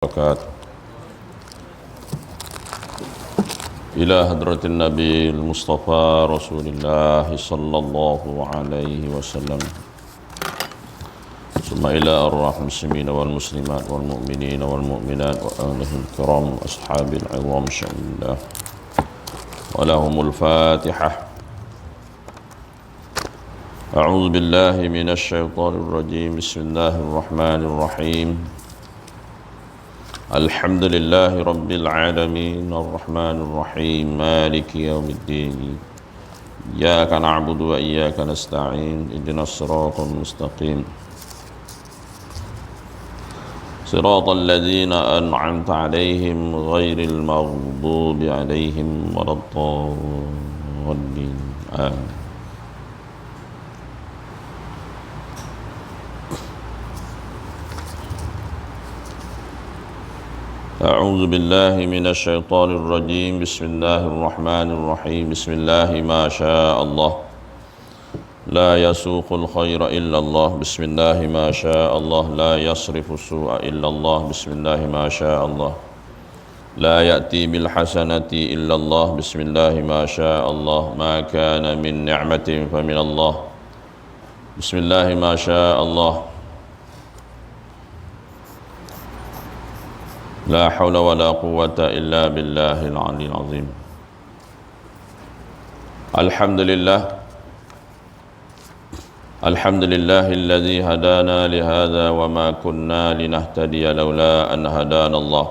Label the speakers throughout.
Speaker 1: وبركاته إلى حضرة النبي المصطفى رسول الله صلى الله عليه وسلم ثم إلى أرواح المسلمين والمسلمات والمؤمنين والمؤمنات وآلهم الكرام وأصحاب العظام شأن الله ولهم الفاتحة. أعوذ بالله من الشيطان الرجيم. بسم الله الرحمن الرحيم. الحمد لله رب العالمين الرحمن الرحيم مالك يوم الدين إياك نعبد وإياك نستعين اهدنا الصراط المستقيم صراط الذين أنعمت عليهم غير المغضوب عليهم ولا الضالين آمين. أعوذ بالله من الشيطان الرجيم. بسم الله الرحمن الرحيم. بسم الله ما شاء الله لا يسوق الخير إلا الله. بسم الله ما شاء الله لا يصرف السوء إلا الله. بسم الله ما شاء الله لا يأتي بالحسنة إلا الله. بسم الله ما شاء الله ما كان من نعمة فمن الله. بسم الله ما شاء الله لا حول ولا قوة إلا بالله العلي العظيم. الحمد لله الذي هدانا لهذا وما كنا لنهتدي لولا أن هدانا الله.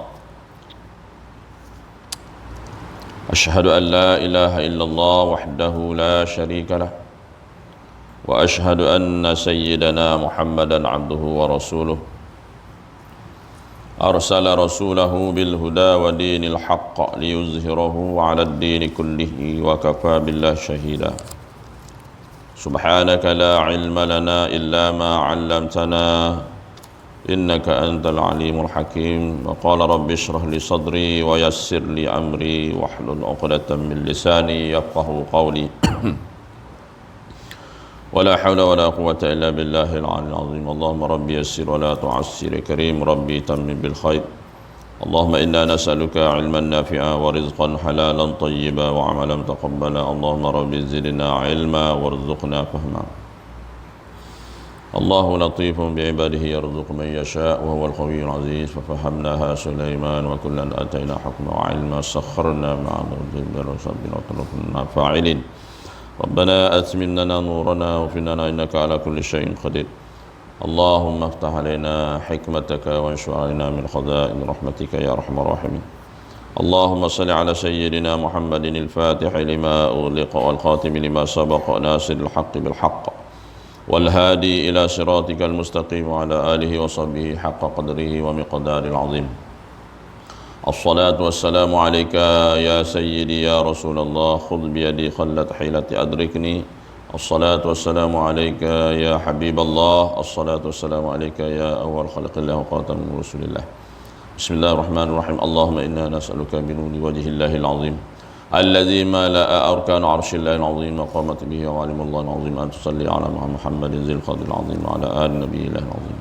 Speaker 1: أشهد أن لا إله إلا الله وحده لا شريك له وأشهد أن سيدنا محمدا عبده ورسوله أرسل رسوله بالهدى ودين الحق ليظهره على الدين كله وكفى بالله شهيدا. سبحانك لا علم لنا إلا ما علمتنا إنك أنت العليم الحكيم. وقال رب اشرح لي صدري ويسر لي أمري واحلل عقدة من لساني يفقه قولي ولا حول ولا قوة إلا بالله العلي العظيم. اللهم ربي يسر ولا تعسر كريم ربي تمم بالخير. اللهم إنا نسألك علما نافعا ورزقا حلالا طيبا وعملا متقبلا. اللهم ربي زدنا علما وارزقنا فهما. الله لطيف بعباده يرزق من يشاء وهو القوي العزيز. ففهمناها سليمان وكلا آتينا حكما وعلما سخرنا مع الجبال وسبنا وكنا فاعلين. ربنا أتمم لنا نورنا واغفر لنا إنك على كل شيء قدير. اللهم افتح علينا حكمتك وانشر علينا من خزائن رحمتك يا أرحم الراحمين. اللهم صل على سيدنا محمد الفاتح لما أغلق والخاتم لما سبق ناصر الحق بالحق والهادي إلى صراطك المستقيم وعلى آله وصحبه حق قدره ومقدار العظيم. الصلاة والسلام عليك يا سيدي يا رسول الله خذ بيدي خلت حيلتي أدركني. الصلاة والسلام عليك يا حبيب الله. الصلاة والسلام عليك يا أول خلق الله وخاتم رسول الله. بسم الله الرحمن الرحيم. اللهم إنا نسألك بنور وجه الله العظيم الذي ملأ أركان عرش الله العظيم وقامت به وعلم الله العظيم أن تصلي على محمد ذي القدر العظيم وعلى آل نبي الله العظيم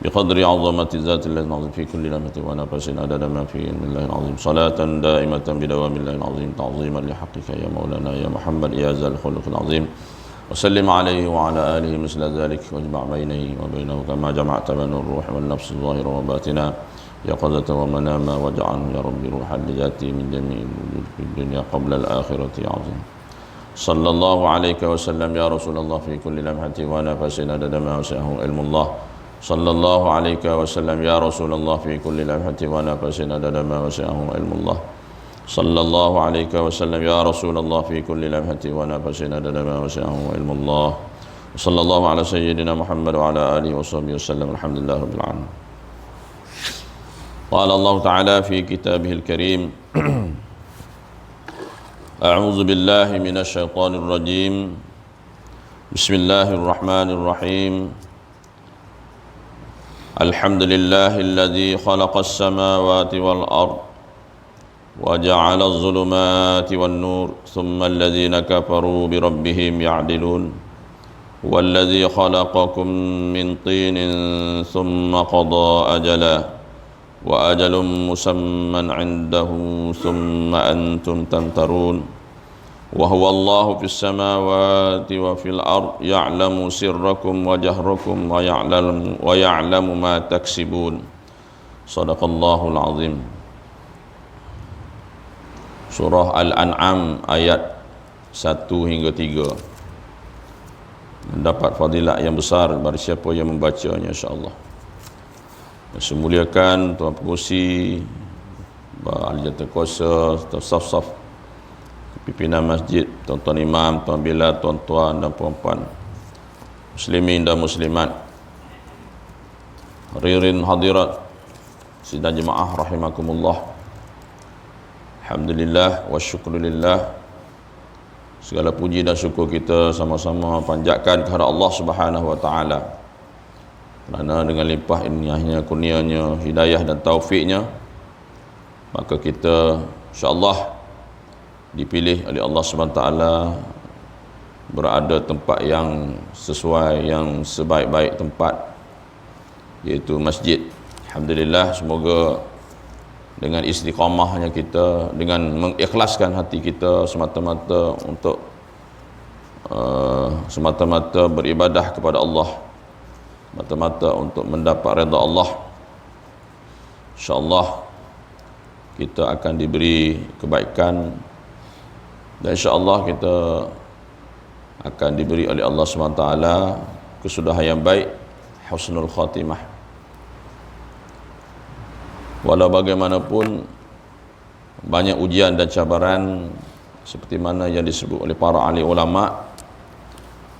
Speaker 1: بقدر عظمة ذات الله العظيم في كل لمحة ونفس عدد ما في علم الله العظيم صلاة دائمة بدوام الله العظيم تعظيما لحقك يا مولانا يا محمد يا ذا الخلق العظيم. وسلم عليه وعلى آله مثل ذلك واجمع بينه وبينه كما جمعت بين الروح والنفس الظاهر وباطنا يقظة ومناما واجعله يا ربي روحا لذاتي من جميع الوجود في الدنيا قبل الآخرة عظيم. صلى الله عليك وسلم يا رسول الله في كل لمحة ونفس عدد ما وسعه علم الله. صلى الله عليك وسلم يا رسول الله في كل لمحة ونفس عدد ما وسعه علم الله. صلى الله عليك وسلم يا رسول الله في كل لمحة ونفس عدد ما وسعه علم الله. وصلى الله على سيدنا محمد وعلى آله وصحبه وسلم. الحمد لله رب العالمين. قال الله تعالى في كتابه الكريم أعوذ بالله من الشيطان الرجيم. بسم الله الرحمن الرحيم. الحمد لله الذي خلق السماوات والأرض وجعل الظلمات والنور ثم الذين كفروا بربهم يعدلون. والذي خلقكم من طين ثم قضى أجلا وأجل مسمى عنده ثم أنتم تمترون وهو الله في السماوات وفي الأرض يعلم سركم وجهركم ويعلم ما تكسبون صدق الله العظيم. Surah Al-An'am ayat 1 hingga 3 mendapat fadilah yang besar bagi siapa yang membacanya, insya-Allah. Yang saya muliakan Tuan Pengurusi, Ahli Jawatankuasa, staf-staf pimpinan masjid, tuan-tuan imam, tuan bila, tuan-tuan dan puan-puan, muslimin dan muslimat, hadirin hadirat sidang jemaah rahimakumullah. Alhamdulillah wa syukurillah, segala puji dan syukur kita sama-sama panjatkan kepada Allah Subhanahu wa taala, kerana dengan limpah ilmiahnya, kurnianya, hidayah dan taufiknya, maka kita insya-Allah dipilih oleh Allah Subhanahu wa taala berada tempat yang sesuai, yang sebaik-baik tempat, iaitu masjid. Alhamdulillah, semoga dengan istiqamahnya kita, dengan mengikhlaskan hati kita semata-mata untuk semata-mata beribadah kepada Allah, mata-mata untuk mendapat redha Allah, insya-Allah kita akan diberi kebaikan, dan insya-Allah kita akan diberi oleh Allah SWT kesudahan yang baik, husnul khatimah. Walau bagaimanapun banyak ujian dan cabaran seperti mana yang disebut oleh para ahli ulama,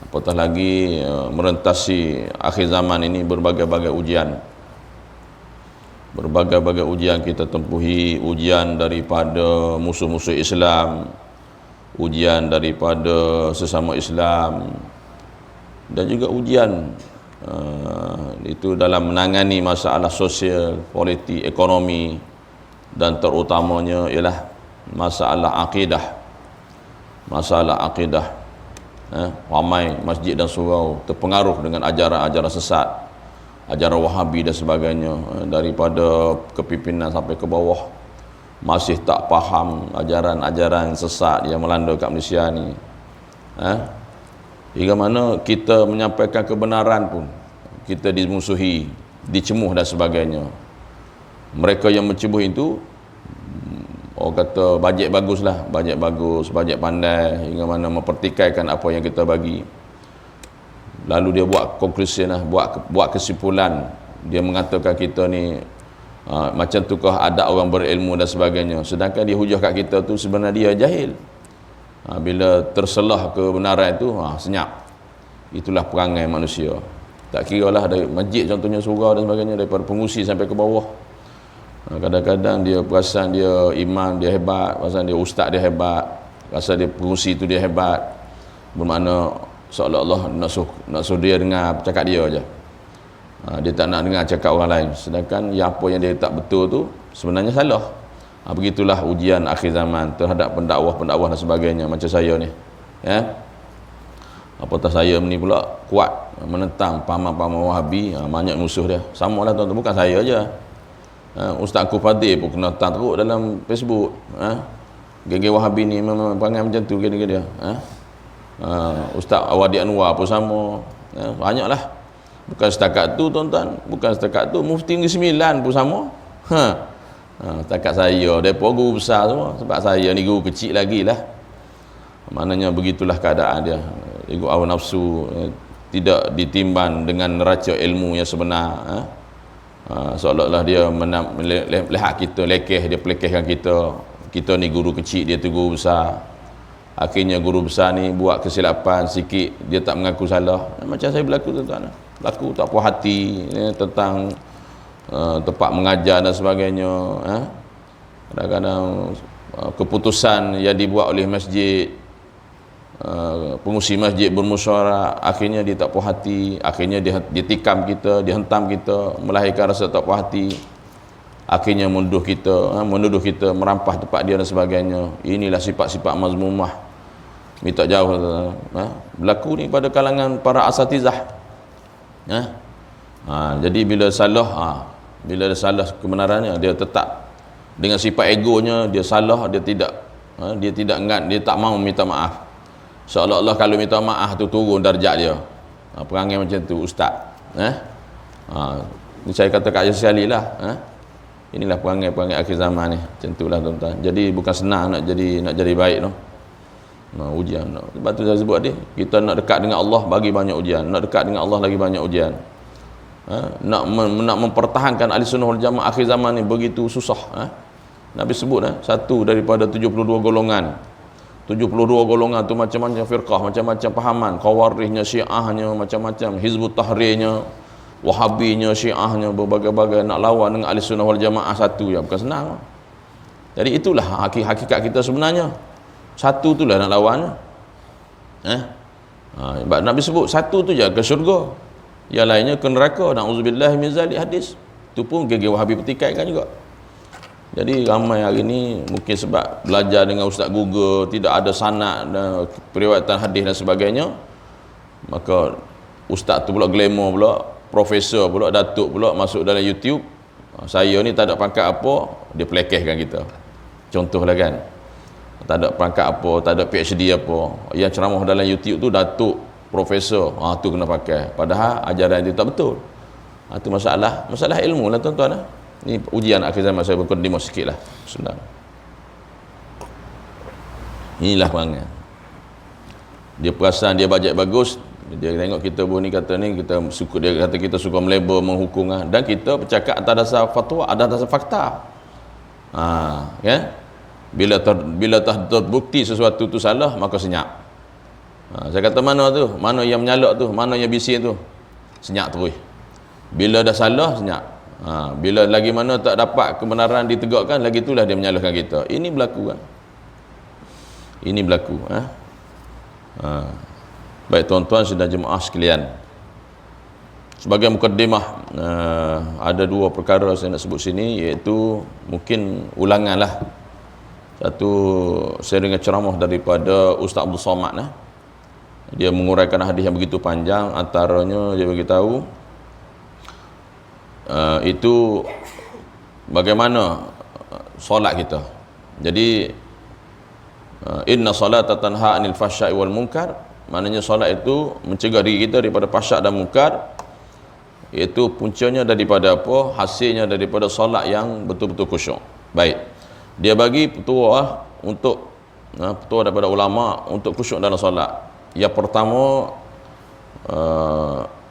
Speaker 1: apatah lagi merentasi akhir zaman ini berbagai-bagai ujian. Berbagai-bagai ujian kita tempuhi, ujian daripada musuh-musuh Islam, ujian daripada sesama Islam, dan juga ujian itu dalam menangani masalah sosial, politik, ekonomi, dan terutamanya ialah masalah akidah. Masalah akidah. Ramai masjid dan surau terpengaruh dengan ajaran-ajaran sesat, ajaran Wahabi dan sebagainya, daripada kepimpinan sampai ke bawah masih tak faham ajaran-ajaran sesat yang melanda kat Malaysia ni. Hingga mana kita menyampaikan kebenaran pun kita dimusuhi, dicemuh dan sebagainya. Mereka yang mencemuh itu, orang kata bajet baguslah, bajet bagus, bajet pandai, hingga mana mempertikaikan apa yang kita bagi. Lalu dia buat conclusion lah, buat kesimpulan. Dia mengatakan kita ni macam tukah ada orang berilmu dan sebagainya, sedangkan dia hujah kat kita tu sebenarnya dia jahil. Bila terselah kebenaran itu, senyap. Itulah perangai manusia. Tak kira lah dari masjid contohnya, surau dan sebagainya, daripada pengurusi sampai ke bawah. Kadang-kadang dia perasan dia imam dia hebat, perasan dia ustaz dia hebat, rasa dia pengurusi tu dia hebat, bermakna seolah-olah nak suruh dia dengar cakap dia aja. Dia tak nak dengar cakap orang lain, sedangkan apa yang dia tak betul tu sebenarnya salah. Begitulah ujian akhir zaman terhadap pendakwah-pendakwah dan sebagainya macam saya ni, ya. Apatah saya ni pula kuat menentang pahaman-pahaman Wahabi, banyak musuh dia. Samalah tuan-tuan, bukan saya aja. Ustaz aku Fadil pun kena tang teruk dalam Facebook. Geng-geng Wahabi ni memang perangai macam tu geng dia. Ustaz Awadi Anwar pun sama. Banyaklah. Bukan setakat tu tuan-tuan, bukan setakat tu, Mufti Negeri Sembilan pun sama. Setakat saya, mereka guru besar semua. Sebab saya ni guru kecil lagi lah. Maknanya begitulah keadaan dia. Ikut hawa nafsu, tidak ditimbang dengan neraca ilmu yang sebenar. Seolah-olah dia melihat kita lekeh, dia pelekehkan kita. Kita ni guru kecil, dia tu guru besar. Akhirnya guru besar ni buat kesilapan sikit, dia tak mengaku salah. Macam saya berlaku tuan-tuan. Berlaku tak puas hati tentang tempat mengajar dan sebagainya. Kadang-kadang keputusan yang dibuat oleh masjid, pengurusi masjid bermusyawarah, akhirnya dia tak puas hati, akhirnya dia tikam kita, dia hentam kita, melahirkan rasa tak puas hati, akhirnya menuduh kita merampah tempat dia dan sebagainya. Inilah sifat-sifat mazmumah, minta jauh. Berlaku ni pada kalangan para asatizah. Jadi bila salah, Bila dia salah kebenarannya, dia tetap dengan sifat egonya, dia salah, dia tidak dia tak mau minta maaf. Seolah-olah kalau minta maaf tu turun darjat dia. Perangai macam tu ustaz. Ni saya kata kat sekali lah. Inilah perangai akhir zaman ni. Macam itulah tuan-tuan. Jadi bukan senang nak jadi baik tu. Ujian. Sebab tu saya sebut tadi, kita nak dekat dengan Allah bagi banyak ujian. Nak dekat dengan Allah lagi banyak ujian. Nak mempertahankan ahli sunnah wal jamaah akhir zaman ni begitu susah. Nabi sebut satu daripada 72 golongan. 72 golongan tu macam-macam firqah, macam-macam pahaman, Khawarijnya, Syiahnya, macam-macam, Hizbut Tahrirnya, Wahabinya, Syiahnya, berbagai-bagai nak lawan dengan ahli sunnah wal jamaah satu ya, bukan senang. Jadi itulah hakikat kita sebenarnya. Satu itulah nak lawan. Nabi sebut satu tu je ke syurga, yang lainnya ke neraka. Na'udzubillah min zalik hadis. Itu pun gigi Wahabi petikaikan juga. Jadi ramai hari ni mungkin sebab belajar dengan Ustaz Google, tidak ada sanad dan periwayatan hadis dan sebagainya, maka ustaz tu pula glamour pula, profesor pula, datuk pula masuk dalam YouTube. Saya ni tak ada pangkat apa, dia pelekehkan kita. Contohlah kan, tak ada pangkat apa, tak ada PhD apa, yang ceramah dalam YouTube tu datuk, profesor, tu kena pakai, padahal ajaran itu tak betul. Itu masalah ilmu lah tuan-tuan. Ini ujian akhir zaman, saya berkondimah sikit lah. Senang. Inilah perangai. Dia perasan dia bajet bagus, dia tengok kita pun ni kata ni, dia kata kita suka melabel, menghukum dan kita bercakap atas dasar fatwa, atas dasar fakta. Kan? Bila terbukti sesuatu tu salah, maka senyap. Saya kata mana tu? Mana yang menyalak tu? Mana yang bising tu? Senyap terus. Bila dah salah, senyap. Bila lagi mana tak dapat kebenaran ditegakkan, lagi itulah dia menyalahkan kita. Ini berlaku kan? Ini berlaku. Baik tuan-tuan dan jemaah sekalian, sebagai mukaddimah, ada dua perkara saya nak sebut sini, iaitu mungkin ulangan lah. Satu, saya dengar ceramah daripada Ustaz Abdul Somad. Dia menguraikan hadis yang begitu panjang. Antaranya dia beritahu itu bagaimana solat kita. Jadi inna salata tanha anil fahsya'i wal munkar, maknanya solat itu mencegah diri kita daripada fahsyak dan munkar. Iaitu puncanya daripada apa? Hasilnya daripada solat yang betul-betul khusyuk. Baik, dia bagi petua untuk petua daripada ulama untuk khusyuk dalam solat. Yang pertama,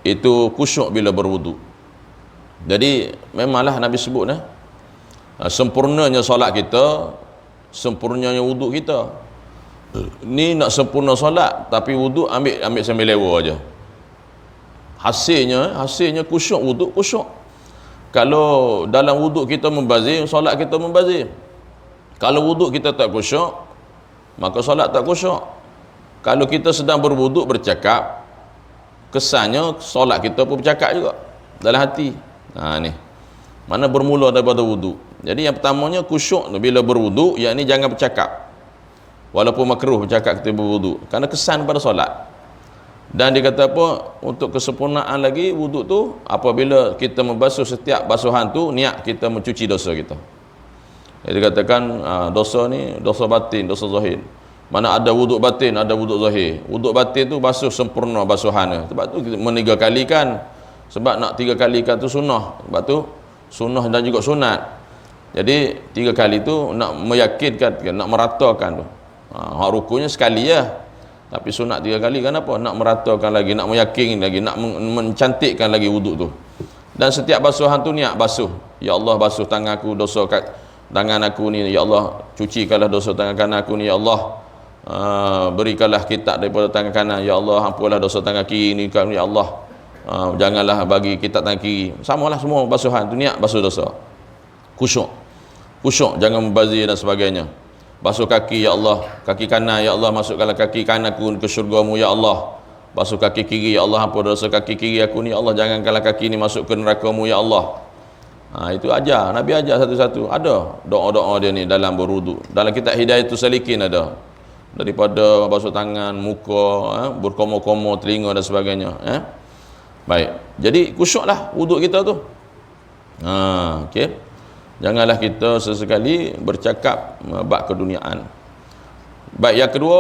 Speaker 1: itu khusyuk bila berwudu. Jadi memanglah Nabi sebut sempurnanya solat kita, sempurnanya wuduk kita. Ni nak sempurna solat tapi wuduk ambil sambil lewa aja. Hasilnya khusyuk, wuduk khusyuk. Kalau dalam wuduk kita membazir, solat kita membazir. Kalau wuduk kita tak khusyuk, maka solat tak khusyuk. Kalau kita sedang berwuduk bercakap, kesannya solat kita pun bercakap juga dalam hati. Ni mana bermula daripada wuduk. Jadi yang pertamanya khusyuk bila berwuduk, yakni jangan bercakap, walaupun makruh bercakap ketika berwuduk, kerana kesan pada solat. Dan dia kata apa, untuk kesempurnaan lagi wuduk tu, apabila kita membasuh setiap basuhan tu, niat kita mencuci dosa kita. Dia katakan dosa ni dosa batin, dosa zahir. Mana ada wuduk batin, ada wuduk zahir. Wuduk batin tu basuh sempurna basuhan. Sebab tu kita meniga kalikan. Sebab nak 3 kali kan tu sunnah. Sebab tu sunnah dan juga sunat. Jadi 3 kali tu nak meyakinkan, nak meratakan tu. Hak rukunya sekali ya. Tapi sunat 3 kali kan apa? Nak meratakan lagi, nak meyakinkan lagi, nak mencantikkan lagi wuduk tu. Dan setiap basuhan tu niat basuh. Ya Allah, basuh tangan aku, dosa kat tangan aku ni. Ya Allah, cucikanlah dosa tangan kanan aku ni. Ya Allah, berikanlah kitab daripada tangan kanan. Ya Allah, ampunlah dosa tangan kiri ni. Ya Allah, janganlah bagi kitab tangan kiri. Samalah semua basuhan tu, niat basuh dosa. Khusyuk, jangan membazir dan sebagainya. Basuh kaki, ya Allah, kaki kanan, ya Allah, masukkanlah kaki kananku ke syurga-Mu, ya Allah. Basuh kaki kiri, ya Allah, ampun dosa kaki kiri aku ni, ya Allah, jangankanlah kaki ni masuk ke neraka-Mu, ya Allah. Itu ajar, Nabi ajar satu-satu. Ada doa-doa dia ni dalam berwuduk. Dalam kitab Hidayatus Salikin ada. Daripada basuh tangan, muka, berkomo-komo telinga dan sebagainya. Baik, jadi khusyuklah wuduk kita tu. Okey. Janganlah kita sesekali bercakap bab keduniaan. Baik, yang kedua,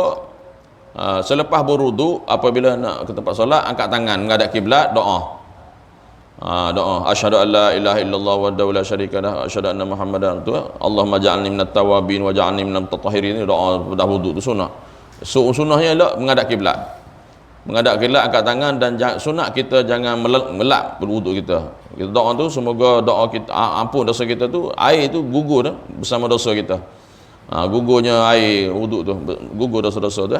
Speaker 1: selepas berwuduk, apabila nak ke tempat solat, angkat tangan menghadap kiblat, doa. Doa asyhadu an la ilaha illallah wahdahu la syarika lah, asyhadu anna muhammadan tu, Allahumma ja'alni minat tawabin wa ja'alni minal mutatahhirin. Doa dah wuduk tu sunnah. So sunnahnya ialah menghadap kiblat. Menghadap kiblat, angkat tangan, dan sunat kita jangan melap berwuduk kita. Kita doa tu, semoga doa kita ampun dosa kita tu, air tu gugur tu bersama dosa kita. Gugurnya air wuduk tu, gugur dosa-dosa tu.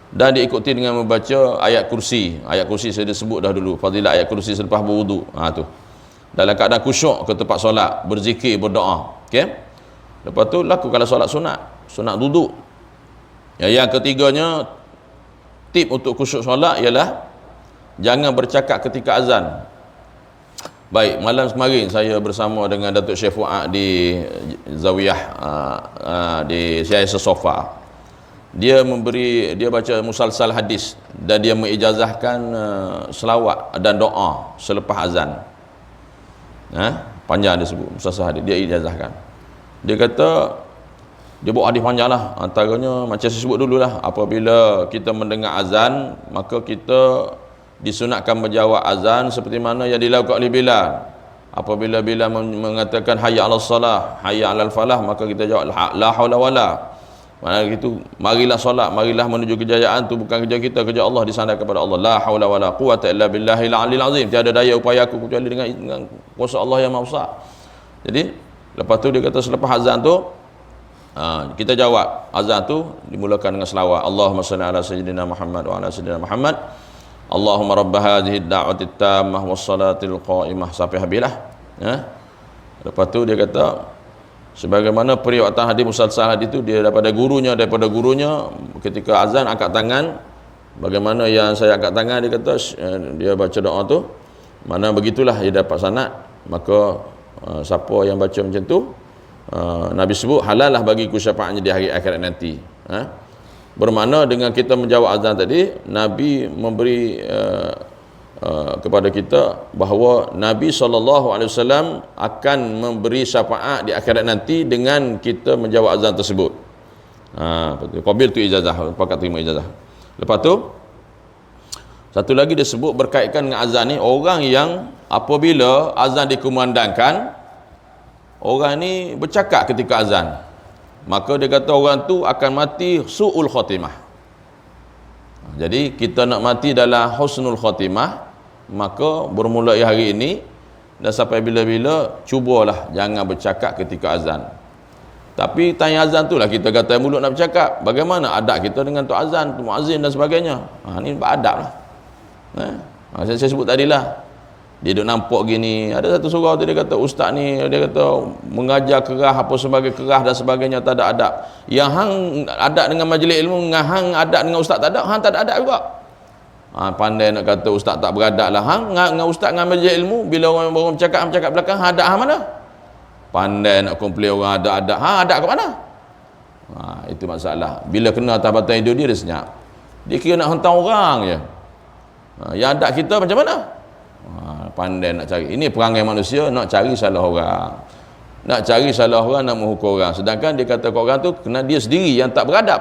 Speaker 1: Dan diikuti dengan membaca ayat kursi. Ayat kursi saya dah sebut dah dulu, fadilah ayat kursi selepas berwuduk. Tu dalam keadaan khusyuk ke tempat solat, berzikir, berdoa. Okey, lepas tu lakukanlah solat sunat duduk. Yang ketiganya, tip untuk khusyuk solat ialah jangan bercakap ketika azan. Baik, malam kemarin saya bersama dengan Datuk Syekh Fuad di Zawiyah di Siasa Sofa. Dia baca musalsal hadis dan dia mengijazahkan selawat dan doa selepas azan. Panjang dia sebut musalsal hadis, dia ijazahkan. Dia kata dia buat hadis panjang lah. Antaranya macam saya sebut dululah, apabila kita mendengar azan, maka kita disunatkan menjawab azan seperti mana yang dilakukan oleh Bilal. Apabila Bilal mengatakan hayya 'alas salah, hayya 'alal falah, maka kita jawab la haula wala. Maknanya itu, marilah solat, marilah menuju kejayaan, tu bukan kerja kita, kerja Allah, disandarkan kepada Allah. La haula wala quwwata illa billahil aliyil azim. Tiada daya upaya aku kecuali dengan kuasa Allah yang Maha Besar. Jadi lepas tu dia kata selepas azan tu, kita jawab azan tu dimulakan dengan selawat. Allahumma salli ala sayyidina Muhammad wa ala sayyidina Muhammad. Allahumma rabb hadhihi ad-da'wati tammah was salatil qa'imah, sampai habislah. Lepas tu dia kata sebagaimana periwatan hadis musalsal hadis itu, dia daripada gurunya ketika azan angkat tangan, bagaimana yang saya angkat tangan, dia kata dia baca doa tu, mana begitulah dia dapat sanad. Maka siapa yang baca macam tu, Nabi sebut halal lah bagiku syafaatnya di hari akhirat nanti. Bermakna dengan kita menjawab azan tadi, Nabi memberi kepada kita bahawa Nabi SAW akan memberi syafaat di akhirat nanti dengan kita menjawab azan tersebut. Qabil tu ijazah, pakat terima ijazah. Lepas tu satu lagi dia sebut berkaitan dengan azan ni, orang yang apabila azan dikumandangkan, orang ni bercakap ketika azan, maka dia kata orang tu akan mati su'ul khatimah. Jadi kita nak mati dalam husnul khatimah, maka bermulai hari ini dan sampai bila-bila, cubalah jangan bercakap ketika azan. Tapi tanya azan tu lah kita kata mulut nak bercakap. Bagaimana adab kita dengan tu azan, tu muazzin dan sebagainya. Ni beradab lah. Saya sebut tadilah, dia duduk nampak gini, ada satu surau tu dia kata ustaz ni, dia kata mengajar kerah apa sebagai kerah dan sebagainya, tak ada adab. Yang hang adab dengan majlis ilmu, dengan hang adab dengan ustaz tak ada, hang tak ada adab juga. Pandai nak kata ustaz tak beradab lah. Hang dengan ustaz dengan majlis ilmu, bila orang bercakap belakang, adab hang mana? Pandai nak komplain orang ada adab, hang adab ke mana? Itu masalah. Bila kena atas batang hidup dia senyap. Dia kira nak hentam orang je. Yang adab kita macam mana? Pandai nak cari. Ini perangai manusia, nak cari salah orang. Nak cari salah orang, nak menghukum orang. Sedangkan dia kata ke orang tu, kena dia sendiri yang tak beradab.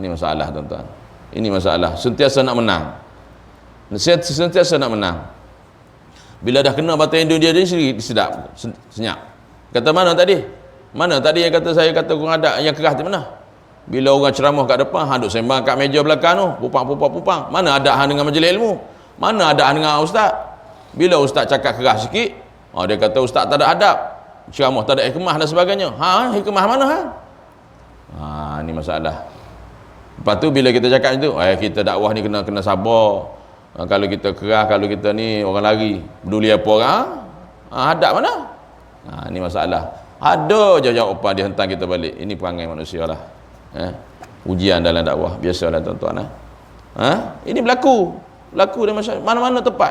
Speaker 1: Ini masalah tuan-tuan. Ini masalah. Sentiasa nak menang. Sentiasa nak menang. Bila dah kena batang hidup dia sendiri, sedap, senyap. Kata mana tadi? Mana tadi yang kata saya kata kurang adab, yang keras tu mana? Bila orang ceramah kat depan, hang duk sembang kat meja belakang tu, pupang. Mana adab hang dengan majlis ilmu? Mana adab hang dengan ustaz? Bila ustaz cakap keras sikit, dia kata ustaz tak ada adab, ceramah tak ada hikmah dan sebagainya. Hikmah mana hang? Ni masalah. Lepas tu bila kita cakap itu, kita dakwah ni kena sabar. Kalau kita keras, kalau kita ni orang lari, peduli apa orang? Adab mana? Ni masalah. Ada je jawapan dia hentam kita balik. Ini perangai manusia lah. Ujian dalam dakwah, biasalah tuan-tuan. Ini berlaku dalam masyarakat, mana-mana tempat.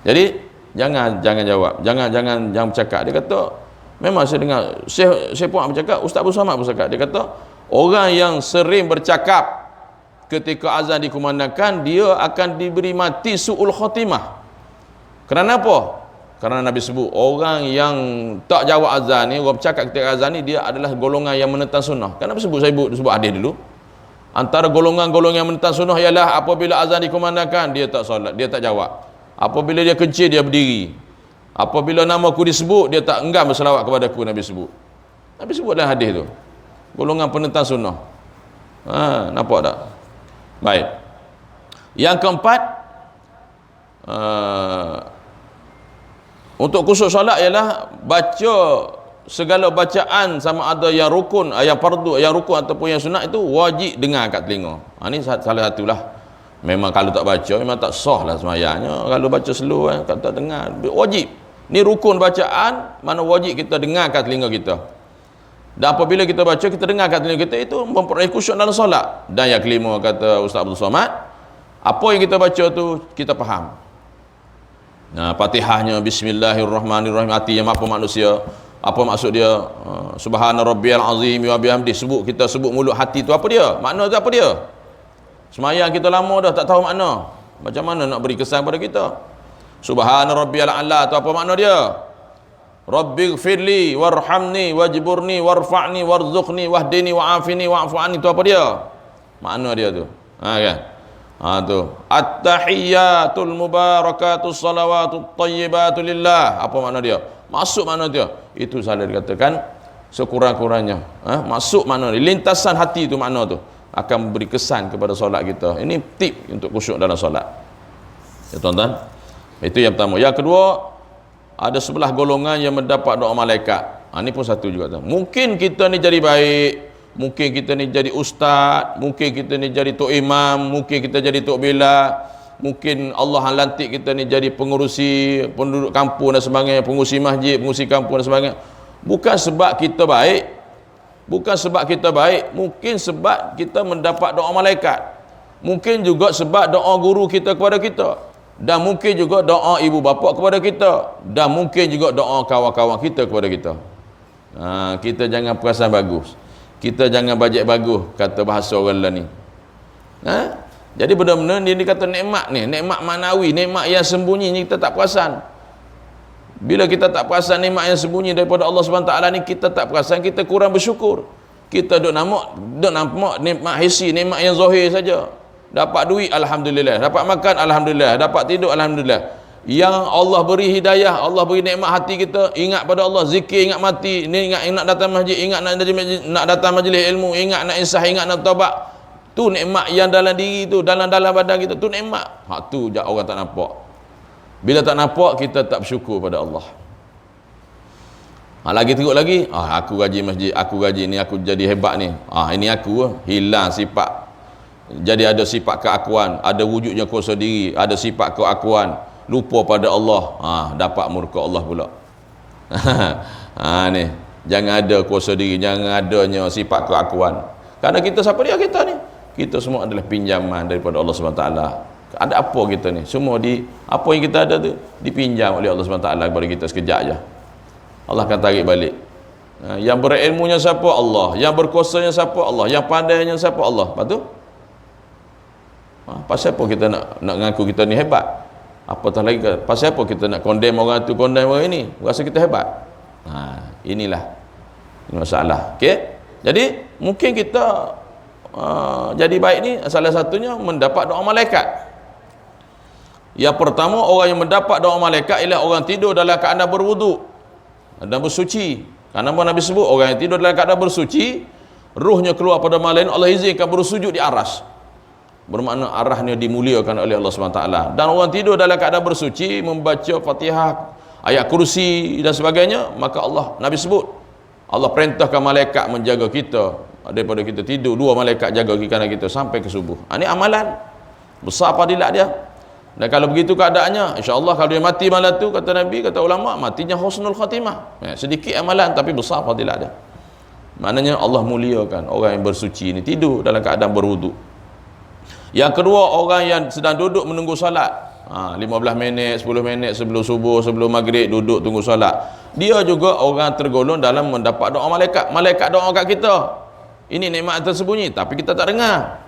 Speaker 1: Jadi jangan jawab, jangan bercakap. Dia kata, memang saya dengar Syekh Puan bercakap, Ustaz Abu Samad bercakap, dia kata orang yang sering bercakap ketika azan dikumandangkan, dia akan diberi mati su'ul khatimah. Kerana apa? Kerana Nabi sebut orang yang tak jawab azan ni, orang bercakap ketika azan ni, dia adalah golongan yang menentang sunnah. Kan Nabi sebut, saya sebut hadis dulu. Antara golongan-golongan yang menentang sunnah ialah apabila azan dikumandangkan, dia tak solat, dia tak jawab. Apabila dia kencing, dia berdiri. Apabila nama aku disebut, dia tak enggan berselawat kepada aku, Nabi sebut. Nabi sebut dalam hadis tu. Golongan penentang sunnah. Nampak tak? Baik. Yang keempat, untuk khusyuk solat ialah baca segala bacaan, sama ada yang rukun, yang fardu, yang rukun ataupun yang sunat, itu wajib dengar kat telinga. Ini salah satulah. Memang kalau tak baca memang tak sah lah semayangnya. Kalau baca slow kan tak dengar, wajib. Ni rukun bacaan, mana wajib kita dengar kat telinga kita. Dan apabila kita baca, kita dengar kat telinga kita, itu memperoleh khusyuk dalam solat. Dan yang kelima, kata Ustaz Abdul Somad, apa yang kita baca tu kita faham. Fatihahnya bismillahirrahmanirrahim, artinya apa manusia, apa maksud dia, subhana rabbiyal azim wa bihamdi, kita sebut mulut, hati tu apa dia, makna tu apa dia. Semayang kita lama dah tak tahu makna, macam mana nak beri kesan pada kita. Subhana rabbiyal a'la tu apa makna dia? Rabbighfirli warhamni wajburni warfa'ni warzuqni wahdini wa'afini wa'fu anni, tu apa dia, makna dia tu. Kan, tu at-tahiyyatul mubarakatus salawatut thayyibatu lillah, apa makna dia, masuk makna dia. Itu salah dikatakan sekurang-kurangnya masuk makna dia, lintasan hati tu makna tu akan memberi kesan kepada solat kita. Ini tip untuk khusyuk dalam solat ya tuan-tuan. Itu yang pertama. Yang kedua, ada sebelah golongan yang mendapat doa malaikat. Ini pun satu juga tuan. Mungkin kita ni jadi baik, mungkin kita ni jadi ustaz, mungkin kita ni jadi tok imam, mungkin kita jadi tok bela, mungkin Allah lantik kita ni jadi pengurusi penduduk kampung dan sebagainya, pengurusi masjid, pengurusi kampung dan sebagainya. Bukan sebab kita baik, bukan sebab kita baik, mungkin sebab kita mendapat doa malaikat. Mungkin juga sebab doa guru kita kepada kita, dan mungkin juga doa ibu bapa kepada kita, dan mungkin juga doa kawan-kawan kita kepada kita. Kita jangan perasan bagus, kita jangan bajet bagus, kata bahasa orang lain ni. Jadi benar-benar dia kata nikmat ni, nikmat manawi, nikmat yang sembunyi ni kita tak perasan. Bila kita tak perasan nikmat yang sembunyi daripada Allah SWT ni, kita tak perasan, kita kurang bersyukur. Kita duk nampak nikmat hissi, nikmat yang zahir saja. Dapat duit, alhamdulillah. Dapat makan, alhamdulillah. Dapat tidur, alhamdulillah. Yang Allah beri hidayah, Allah beri nikmat hati kita, ingat pada Allah, zikir, ingat mati, ni ingat datang masjid, ingat nak datang majlis ilmu, ingat nak insah, ingat nak taubat. Tu nikmat yang dalam diri tu, dalam badan kita, tu nikmat. Tu je orang tak nampak. Bila tak nampak, kita tak bersyukur pada Allah. Lagi teruk lagi, aku gaji masjid, aku gaji ni, aku jadi hebat ni. Ini aku hilang sifat. Jadi ada sifat keakuan, ada wujudnya kuasa diri, ada sifat keakuan, lupa pada Allah, dapat murka Allah pula. Ni, jangan ada kuasa diri, jangan adanya sifat keakuan. Kerana kita siapa dia kita ni? Kita semua adalah pinjaman daripada Allah SWT. Ada apa kita ni? Semua apa yang kita ada tu dipinjam oleh Allah SWT kepada kita sekejap je. Allah akan tarik balik. Yang berilmunya siapa? Allah. Yang berkuasanya siapa? Allah. Yang pandainya siapa? Allah. Lepas tu pasal apa kita nak ngaku kita ni hebat? Apatah lagi, pasal apa kita nak condemn orang tu, condemn orang ini, rasa kita hebat? Inilah ini masalah. Okey, jadi mungkin kita jadi baik ni salah satunya mendapat doa malaikat. Yang pertama, orang yang mendapat doa malaikat ialah orang tidur dalam keadaan berwuduk dan bersuci. Karena Nabi sebut orang yang tidur dalam keadaan bersuci, ruhnya keluar pada malam, Allah izinkan bersujud di aras. Bermakna arahnya dimuliakan oleh Allah SWT. Dan orang tidur dalam keadaan bersuci, membaca Fatihah, ayat kursi dan sebagainya, maka Nabi sebut, Allah perintahkan malaikat menjaga kita daripada kita tidur. 2 malaikat jaga kanan kita sampai ke subuh. Ini amalan besar fadilat dia. Dan kalau begitu keadaannya, insya-Allah kalau dia mati malam tu, kata Nabi, kata ulama, matinya husnul khatimah. Sedikit amalan tapi besar fadilat dia. Maknanya Allah muliakan orang yang bersuci ini, tidur dalam keadaan berwuduk. Yang kedua, orang yang sedang duduk menunggu solat, 15 minit, 10 minit sebelum subuh, sebelum maghrib, duduk tunggu solat. Dia juga orang tergolong dalam mendapat doa malaikat. Malaikat doa kat kita. Ini nikmat tersembunyi, tapi kita tak dengar.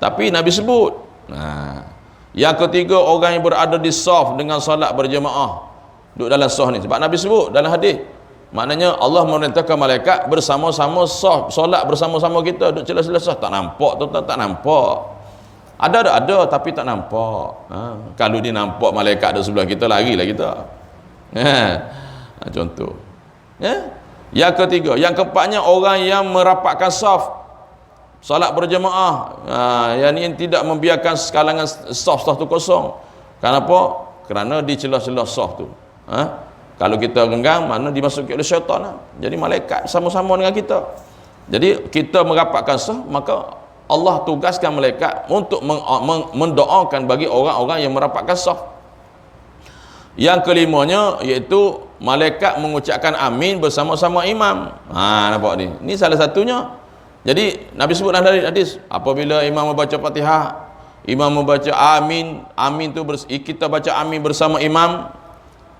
Speaker 1: Tapi Nabi sebut. Yang ketiga, orang yang berada di saf dengan solat berjemaah, duduk dalam saf ni, sebab Nabi sebut dalam hadis, maknanya Allah memerintahkan malaikat bersama-sama saf, solat bersama-sama kita, duduk celah-celah saf. Tak nampak tuan-tuan, tak nampak. Ada tapi tak nampak. Kalau dia nampak malaikat ada sebelah kita, larilah kita. Contoh. Yang ketiga, yang keempatnya, orang yang merapatkan saf, salat berjemaah, yang ini tidak membiarkan kalangan saf tu kosong. Kenapa? Kerana di celah-celah saf tu, kalau kita renggang, mana dimasuki oleh syaitan. Jadi malaikat sama-sama dengan kita. Jadi kita merapatkan saf, maka Allah tugaskan malaikat untuk mendoakan bagi orang-orang yang merapatkan saf. Yang kelimanya, iaitu malaikat mengucapkan amin bersama-sama imam. Nampak ni? Ni salah satunya. Jadi Nabi sebut dalam hadis, apabila imam membaca Fatihah, imam membaca amin, amin tu kita baca amin bersama imam.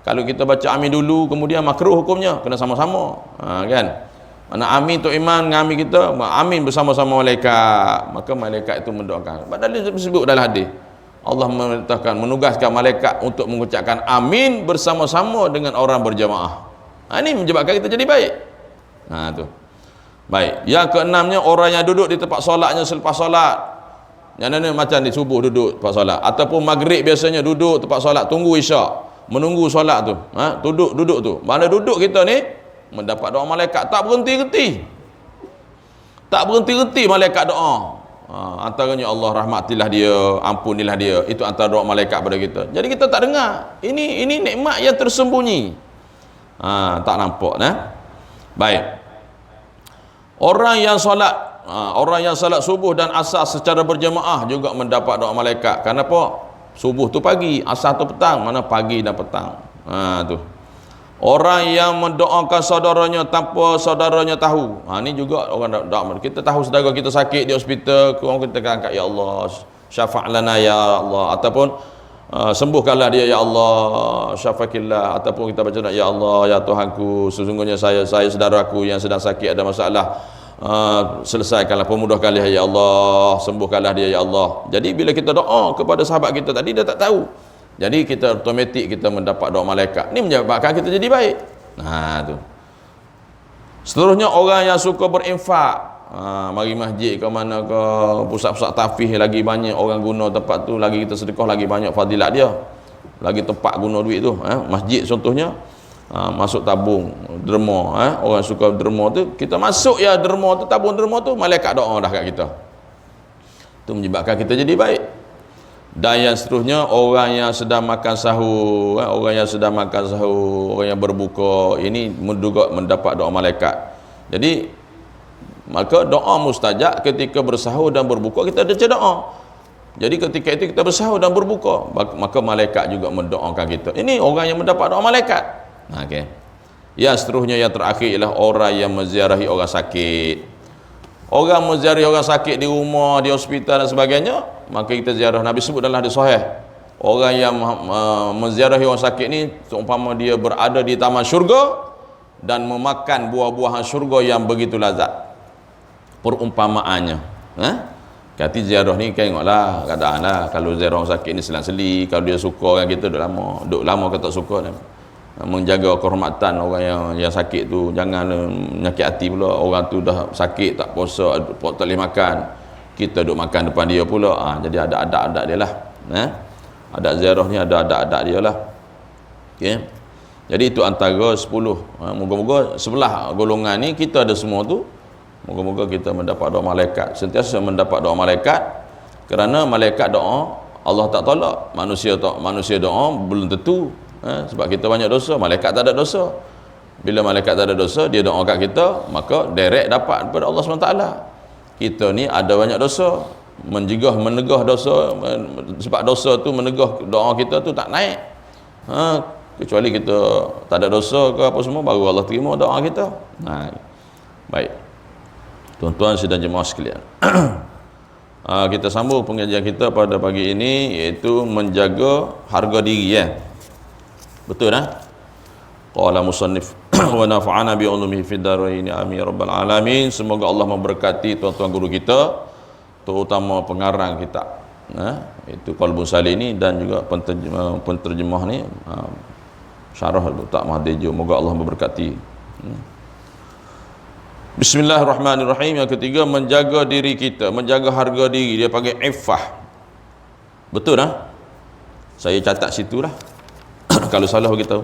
Speaker 1: Kalau kita baca amin dulu kemudian makruh hukumnya, kena sama-sama. Kan? Mana amin tu imam dengan amin kita, amin bersama-sama malaikat, maka malaikat itu mendoakan. Padahal disebut dalam hadis, Allah memerintahkan, menugaskan malaikat untuk mengucapkan amin bersama-sama dengan orang berjamaah. Ini menyebabkan kita jadi baik. Tu. Baik. Yang keenamnya, orang yang duduk di tempat solatnya selepas solat. Yang mana macam di subuh duduk tempat solat, ataupun maghrib biasanya duduk tempat solat, tunggu isyak, menunggu solat tu. Duduk tu. Mana duduk kita ni mendapat doa malaikat, tak berhenti-henti. Tak berhenti-henti malaikat doa. Antaranya, Allah rahmatilah dia, ampunilah dia. Itu antara doa malaikat pada kita. Jadi kita tak dengar. Ini nikmat yang tersembunyi. Tak nampak. Baik. Orang yang solat subuh dan asar secara berjemaah juga mendapat doa malaikat. Kenapa? Subuh tu pagi, asar tu petang. Mana pagi dan petang. Tu. Orang yang mendoakan saudaranya tanpa saudaranya tahu. Ini juga orang doa. Kita tahu saudara kita sakit di hospital, kita angkat, ya Allah, syafa' lana ya Allah, ataupun sembuhkanlah dia ya Allah, syafakillah, ataupun kita baca, ya Allah, ya Tuhanku, sesungguhnya saya saudaraku yang sedang sakit ada masalah, selesaikanlah, pemudahkanlah ya Allah, sembuhkanlah dia ya Allah. Jadi bila kita doa kepada sahabat kita tadi, dia tak tahu, jadi kita automatik kita mendapat doa malaikat. Ini menyebabkan kita jadi baik. Tu. Seterusnya, orang yang suka berinfak, mari masjid ke mana ke, pusat-pusat tafih, lagi banyak orang guna tempat tu, lagi kita sedekah, lagi banyak fadilat dia, lagi tempat guna duit tu. Masjid contohnya, masuk tabung derma, orang suka derma tu, kita masuk ya derma tu, tabung derma tu, malaikat doa dah kat kita. Itu menyebabkan kita jadi baik. Dan yang seterusnya, orang yang sedang makan sahur, orang yang berbuka, ini mendapat doa malaikat. Jadi maka doa mustajab ketika bersahur dan berbuka, kita ada doa. Jadi ketika itu kita bersahur dan berbuka, maka malaikat juga mendoakan kita. Ini orang yang mendapat doa malaikat. Okay. Yang seterusnya, yang terakhir ialah orang yang menziarahi orang sakit. Orang menziarahi orang sakit di rumah, di hospital dan sebagainya, maka kita ziarah. Nabi sebut dalam hadis sahih, orang yang menziarahi orang sakit ni seumpama dia berada di taman syurga dan memakan buah-buahan syurga yang begitu lazat. Perumpamaannya. Kata ziarah ni, tengoklah keadaan lah. Kalau ziarah orang sakit ni selang-seli, kalau dia suka dengan kita duduk lama ke tak suka, menjaga kehormatan orang yang sakit tu, jangan menyakit hati pula. Orang tu dah sakit, tak puasa, tak boleh makan, kita duduk makan depan dia pula. Jadi ada adab-adab dia lah. Adab ziarah ni ada adab-adab dia lah. Okay. Jadi itu antara 10. Moga-moga sebelah golongan ni kita ada semua tu. Moga-moga kita mendapat doa malaikat, sentiasa mendapat doa malaikat. Kerana malaikat doa, Allah tak tolak. Manusia doa belum tentu. Sebab kita banyak dosa, malaikat tak ada dosa. Bila malaikat tak ada dosa, dia doa kat kita, maka direct dapat daripada Allah SWT. Kita ni ada banyak dosa, menegah dosa, sebab dosa tu menegah doa kita tu tak naik. Kecuali kita tak ada dosa ke apa semua, baru Allah terima doa kita. Baik, tuan-tuan sidang jemaah sekalian, kita sambung pengajian kita pada pagi ini, iaitu menjaga harga diri. Betul Qala musannif wa nafa'ana bi ulumihi fid dharain amin ya rabbal alamin. Semoga Allah memberkati tuan-tuan guru kita, terutama pengarang kitab Itu Qalbun Salim ni, dan juga penterjemah ni syarah Dr. Mahdejo. Moga Allah memberkati. Bismillahirrahmanirrahim. Yang ketiga, menjaga diri kita, menjaga harga diri. Dia panggil iffah. Betul dah? Saya catat situ lah. Kalau salah beritahu.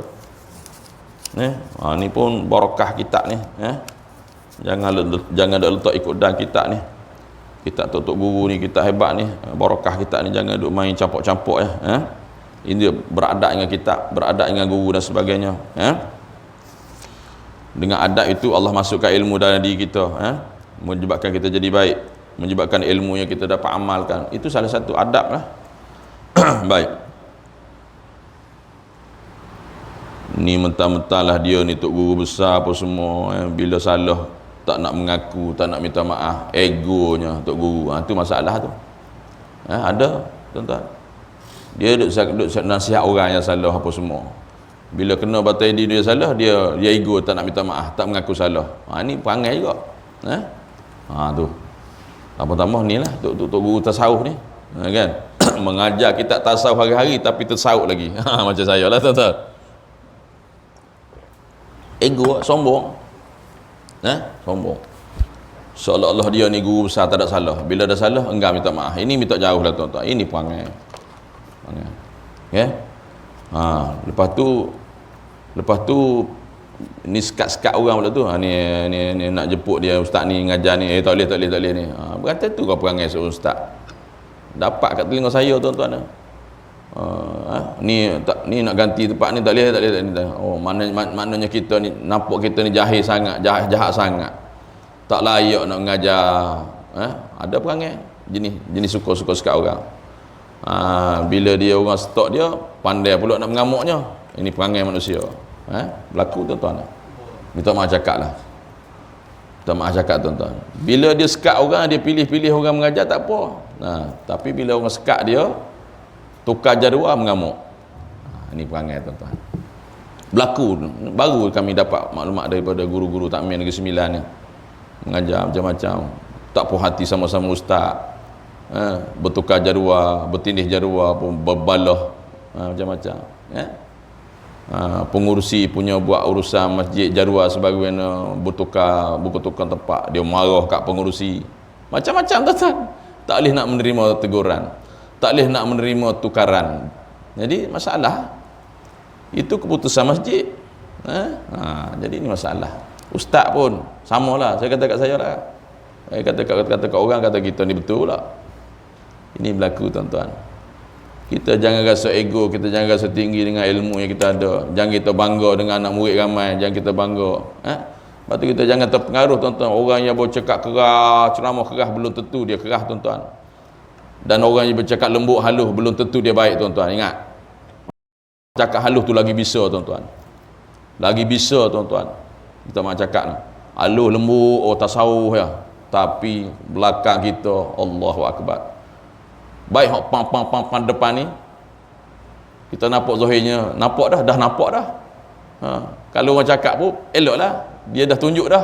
Speaker 1: Ni pun barakah kitab ni. Jangan ada letak ikut dan kitab ni. Kitab Tok Guru ni, kitab hebat ni. Barakah kitab ni, jangan duk main campur-campur Ini beradab dengan kitab, beradab dengan guru dan sebagainya. Dengan adab itu Allah masukkan ilmu dalam diri kita, menyebabkan kita jadi baik, menyebabkan ilmu yang kita dapat amalkan. Itu salah satu adab lah. Baik. Ni mentah-mentah lah dia ni Tok Guru besar apa semua, bila salah tak nak mengaku, tak nak minta maaf, egonya Tok Guru. Itu masalah tu. Ada tuan-tuan. Dia duk nasihat orang yang salah apa semua. Bila kena batai dia salah, dia ego, tak nak minta maaf, tak mengaku salah. Ni perangai juga. Tu. Tambah-tambah ni lah Tok Guru tasawuf ni. Kan? Mengajar kita tasawuf hari-hari tapi tersawuf lagi. Macam saya lah tuan-tuan. Ego, sombong. Sombong. Seolah-olah dia ni guru besar, tak ada salah. Bila ada salah, enggak minta maaf. Ini minta jauh lah tuan-tuan. Ini perangai. Lepas tu ni sekat-sekat orang pula tu. Ni nak jemput dia ustaz ni ngajar ni, tak boleh ni. Berkata tu kau perangai seorang ustaz. Dapat kat telinga saya tuan-tuan. Ni nak ganti tempat ni, tak boleh. Oh, maknanya kita ni nampak kita ni jahil sangat, jahat sangat. Tak layak nak mengajar. Ada perangai jenis suka-suka sekat orang. Bila dia orang stok dia, pandai pula nak mengamuknya. Ini perangai manusia. Berlaku tuan-tuan. Minta maaf cakap lah. Minta maaf cakap tuan-tuan. Bila dia sekat orang, dia pilih-pilih orang mengajar, tak apa. Tapi bila orang sekat dia, tukar jadual, mengamuk. Ini perangai tuan-tuan. Berlaku. Baru kami dapat maklumat daripada guru-guru takmir Negeri Sembilan ni. Mengajar macam-macam. Tak puas hati sama-sama ustaz. Bertukar jadual, bertindih jadual, berbalah, macam-macam. Pengurusi punya buat urusan masjid jadual sebagaimana bertukar tempat, dia marah kat pengurusi. Macam-macam tuan-tuan. Tak boleh nak menerima teguran, tak boleh nak menerima tukaran. Jadi masalah itu keputusan masjid. Jadi ini masalah. Ustaz pun samalah. Saya kata kat saya lah. Saya kata kat orang, kata kita ni betul pula. Ini berlaku tuan-tuan. Kita jangan rasa ego, kita jangan rasa tinggi dengan ilmu yang kita ada. Jangan kita bangga dengan anak murid ramai, jangan kita bangga. Lepas tu kita jangan terpengaruh tuan-tuan. Orang yang bercakap keras, ceramah keras, belum tentu dia keras tuan-tuan. Dan orang yang bercakap lembut, halus, belum tentu dia baik tuan-tuan. Ingat, cakap halus tu lagi bisa tuan-tuan. Lagi bisa tuan-tuan. Kita mahu cakap ni halus, lembut, tasawuf ya. Tapi belakang kita, Allahu Akbar. Baik hak pang depan ni kita nampak zahirnya, nampak dah nampak dah. Kalau orang cakap pun eloklah, dia dah tunjuk dah.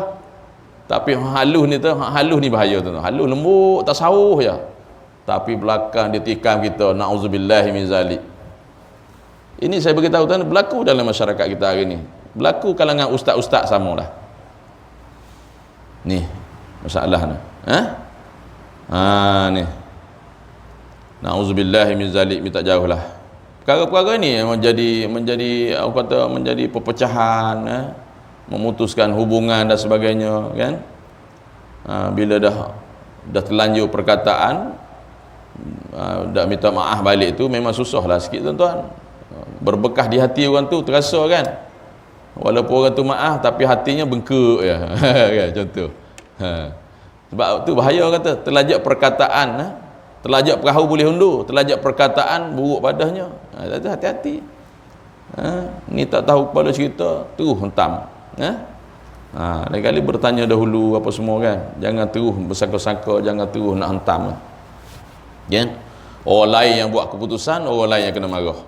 Speaker 1: Tapi halus ni bahaya tuan-tuan. Halus, lembut, tasawuf ya. Tapi belakang dia tikam kita, na'udzubillahi min zalik. Ini saya beritahu tuan, berlaku dalam masyarakat kita hari ni. Berlaku kalangan ustaz-ustaz samalah. Ni masalah ni. Ni. Na'udzubillahi min zalik, minta jauh lah. Perkara-perkara ni menjadi apa kata, menjadi perpecahan, memutuskan hubungan dan sebagainya, kan? Bila dah terlanjur perkataan, dah minta maaf balik tu memang susah lah sikit tuan-tuan. Berbekas di hati orang tu terasa, kan? Walaupun orang tu maaf tapi hatinya bengkak ya. Kan, contoh. Sebab tu bahaya orang kata, terlajak perkataan, terlajak perahu boleh undur, terlajak perkataan buruk padanya. Hati-hati. Ni tak tahu kepala cerita, terus hentam. Lain kali bertanya dahulu apa semua, kan. Jangan terus bersangka-sangka, jangan terus nak hentam. Kan? Orang lain yang buat keputusan, orang lain yang kena marah.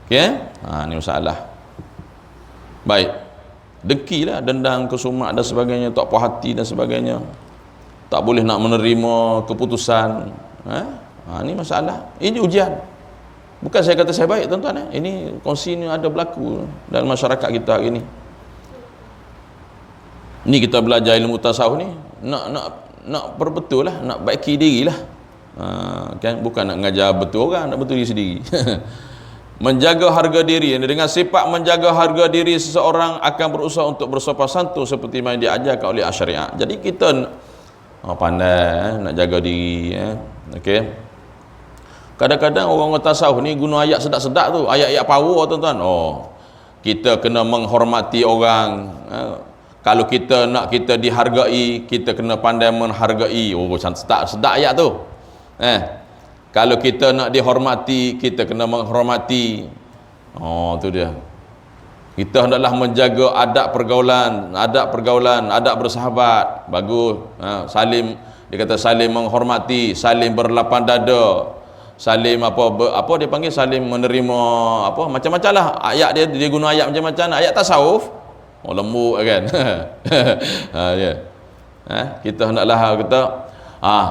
Speaker 1: Okey? Ni masalah. Baik. Dengkilah, dendam, kesumat dan sebagainya, tak puas hati dan sebagainya. Tak boleh nak menerima keputusan. Ini masalah, ini ujian. Bukan saya kata saya baik tuan-tuan, ini kongsi ni ada berlaku dalam masyarakat kita hari ni. Ni kita belajar ilmu tasawuf ni nak perbetul lah, nak baiki diri lah. Kan bukan nak mengajar betul orang, nak betul diri sendiri. Menjaga harga diri, dengan sifat menjaga harga diri seseorang akan berusaha untuk bersopan santun seperti yang diajarkan oleh syariat. Jadi kita pandai nak jaga diri, okey. Kadang-kadang orang tasawuf ni guna ayat sedap-sedap tu, ayat-ayat power tuan-tuan. Kita kena menghormati orang. Kalau kita nak kita dihargai, kita kena pandai menghargai. Sedap ayat tu. Kalau kita nak dihormati, kita kena menghormati. Tu dia. Kita hendaklah menjaga adab pergaulan, adab bersahabat. Bagus. Saling, dia kata saling menghormati, saling berlapang dada, saling apa dia panggil, saling menerima apa macam-macam lah ayat dia guna ayat macam-macam, ayat tasawuf lembut kan. Kita hendaklah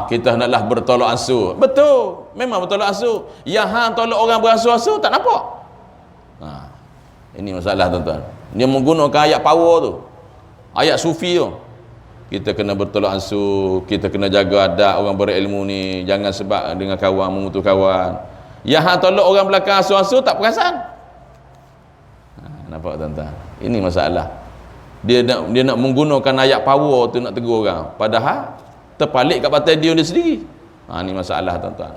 Speaker 1: kita hendaklah bertolak ansur. Betul, memang bertolak ansur. Yang hang tolak orang beransur-ansur tak nampak. Ini masalah tuan-tuan. Dia menggunakan ayat power tu, ayat sufi tu. Kita kena bertolak ansur, kita kena jaga adab orang berilmu ni. Jangan sebab dengan kawan mengutuk kawan. Yang hang tolak orang belakang ansur-ansur tak perasan. Nampak tuan-tuan? Ini masalah. Dia nak menggunakan ayat power tu nak tegur orang, padahal terpalit kat batin dia sendiri. Ni masalah tuan-tuan.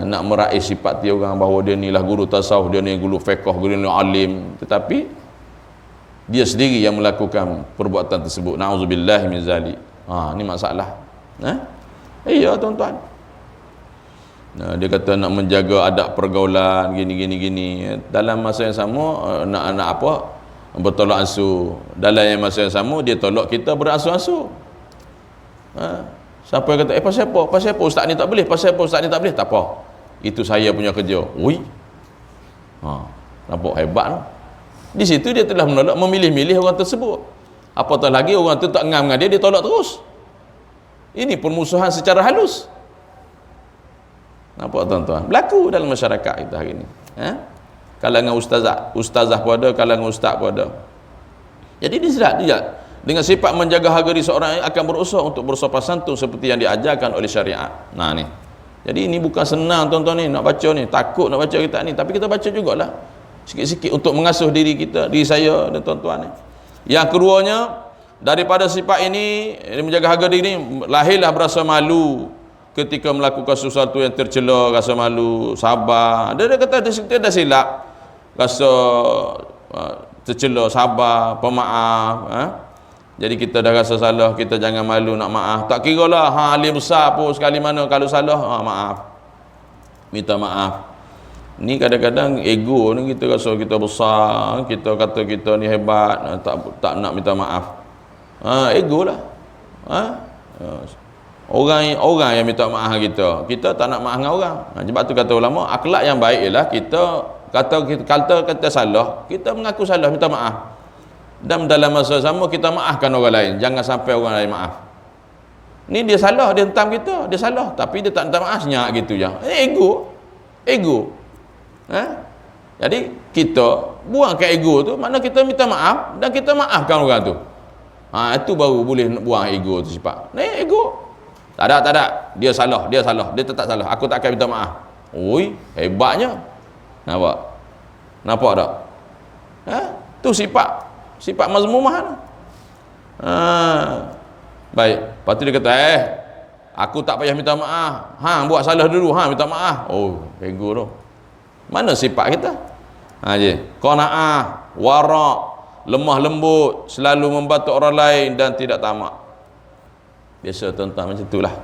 Speaker 1: Nak meraih sifat dia orang bahawa dia ni lah guru tasawuf, dia ni guru fiqh, guru ni alim, tetapi dia sendiri yang melakukan perbuatan tersebut. Na'udzubillahi min zalik. Ni masalah. Iya tuan-tuan. Dia kata nak menjaga adab pergaulan gini. Dalam masa yang sama nak apa? Bertolak ansur. Dalam yang masa yang sama dia tolak kita beransur-ansur. Siapa yang kata pasal apa ustaz ni tak boleh, pasal apa ustaz ni tak boleh, tak apa, itu saya punya kerja. Nampak hebat tu. Di situ dia telah menolak, memilih-milih orang tersebut. Apatah lagi orang tu tak ngam dengan dia tolak terus. Ini permusuhan secara halus. Nampak tuan-tuan? Berlaku dalam masyarakat kita hari ni. Kalangan ustazah pun ada, kalangan ustaz pun ada. Jadi dia dengan sifat menjaga harga diri seorang akan berusaha untuk bersopan santun seperti yang diajarkan oleh syariat. Ni. Jadi ini bukan senang tuan-tuan ni nak baca ni, takut nak baca kita ni, tapi kita baca jugalah sikit-sikit untuk mengasuh diri kita, diri saya dan tuan-tuan ni. Yang keduanya, daripada sifat ini menjaga harga diri ni, lahirlah berasa malu ketika melakukan sesuatu yang tercela, rasa malu, sabar. Dia kata dia dah silap, rasa tercela, sabar, pemaaf. Jadi kita dah rasa salah, kita jangan malu nak maaf. Tak kira lah alim besar pun sekali mana, kalau salah maaf, minta maaf. Ni kadang-kadang ego ni, kita rasa kita besar, kita kata kita ni hebat, tak nak minta maaf. Ego lah. Orang yang minta maaf kita tak nak maaf dengan orang. Sebab tu kata ulama, akhlak yang baik ialah kita kata salah, kita mengaku salah, minta maaf. Dan dalam masa sama kita maafkan orang lain. Jangan sampai orang lain maaf. Ni dia salah, dia hentam kita, dia salah, tapi dia tak minta maaf, senyak gitu je. Ego. Jadi kita buangkan ego tu, makna kita minta maaf dan kita maafkan orang tu. Itu baru boleh buang ego tu sifat. Ni ego. Tak ada. Dia salah. Dia tetap salah. Aku tak akan minta maaf. Hebatnya. Nampak tak? Tu sifat mazmumah tu. Baik. Lepas tu dia kata, aku tak payah minta maaf. Hang buat salah dulu, hang minta maaf. Ego tu. Mana sifat kita? Qanaah, wara', lemah lembut, selalu membantu orang lain dan tidak tamak. Biasa tuan-tuan macam itulah.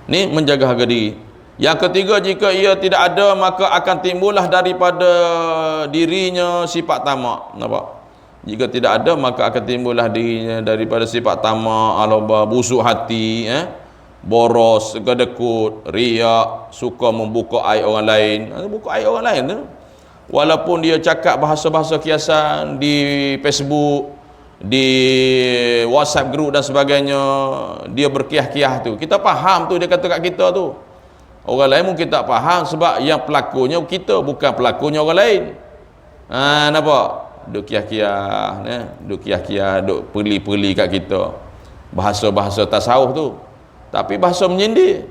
Speaker 1: Ni menjaga harga diri. Yang ketiga, jika ia tidak ada, maka akan timbullah daripada dirinya sifat tamak. Nampak? Jika tidak ada, maka akan timbullah dirinya daripada sifat tamak, alaba, busuk hati, boros, kedekut, riak, suka membuka aib orang lain. Buka aib orang lain tu. Walaupun dia cakap bahasa-bahasa kiasan di Facebook, di WhatsApp group dan sebagainya, dia berkiah-kiah tu. Kita faham tu dia kata kat kita tu. Orang lain mungkin tak faham sebab yang pelakunya kita, bukan pelakunya orang lain. Nampak? Duk kiah-kiah, duk kiah-kiah, duk peli-peli kat kita. Bahasa-bahasa tasawuf tu. Tapi bahasa menyindir.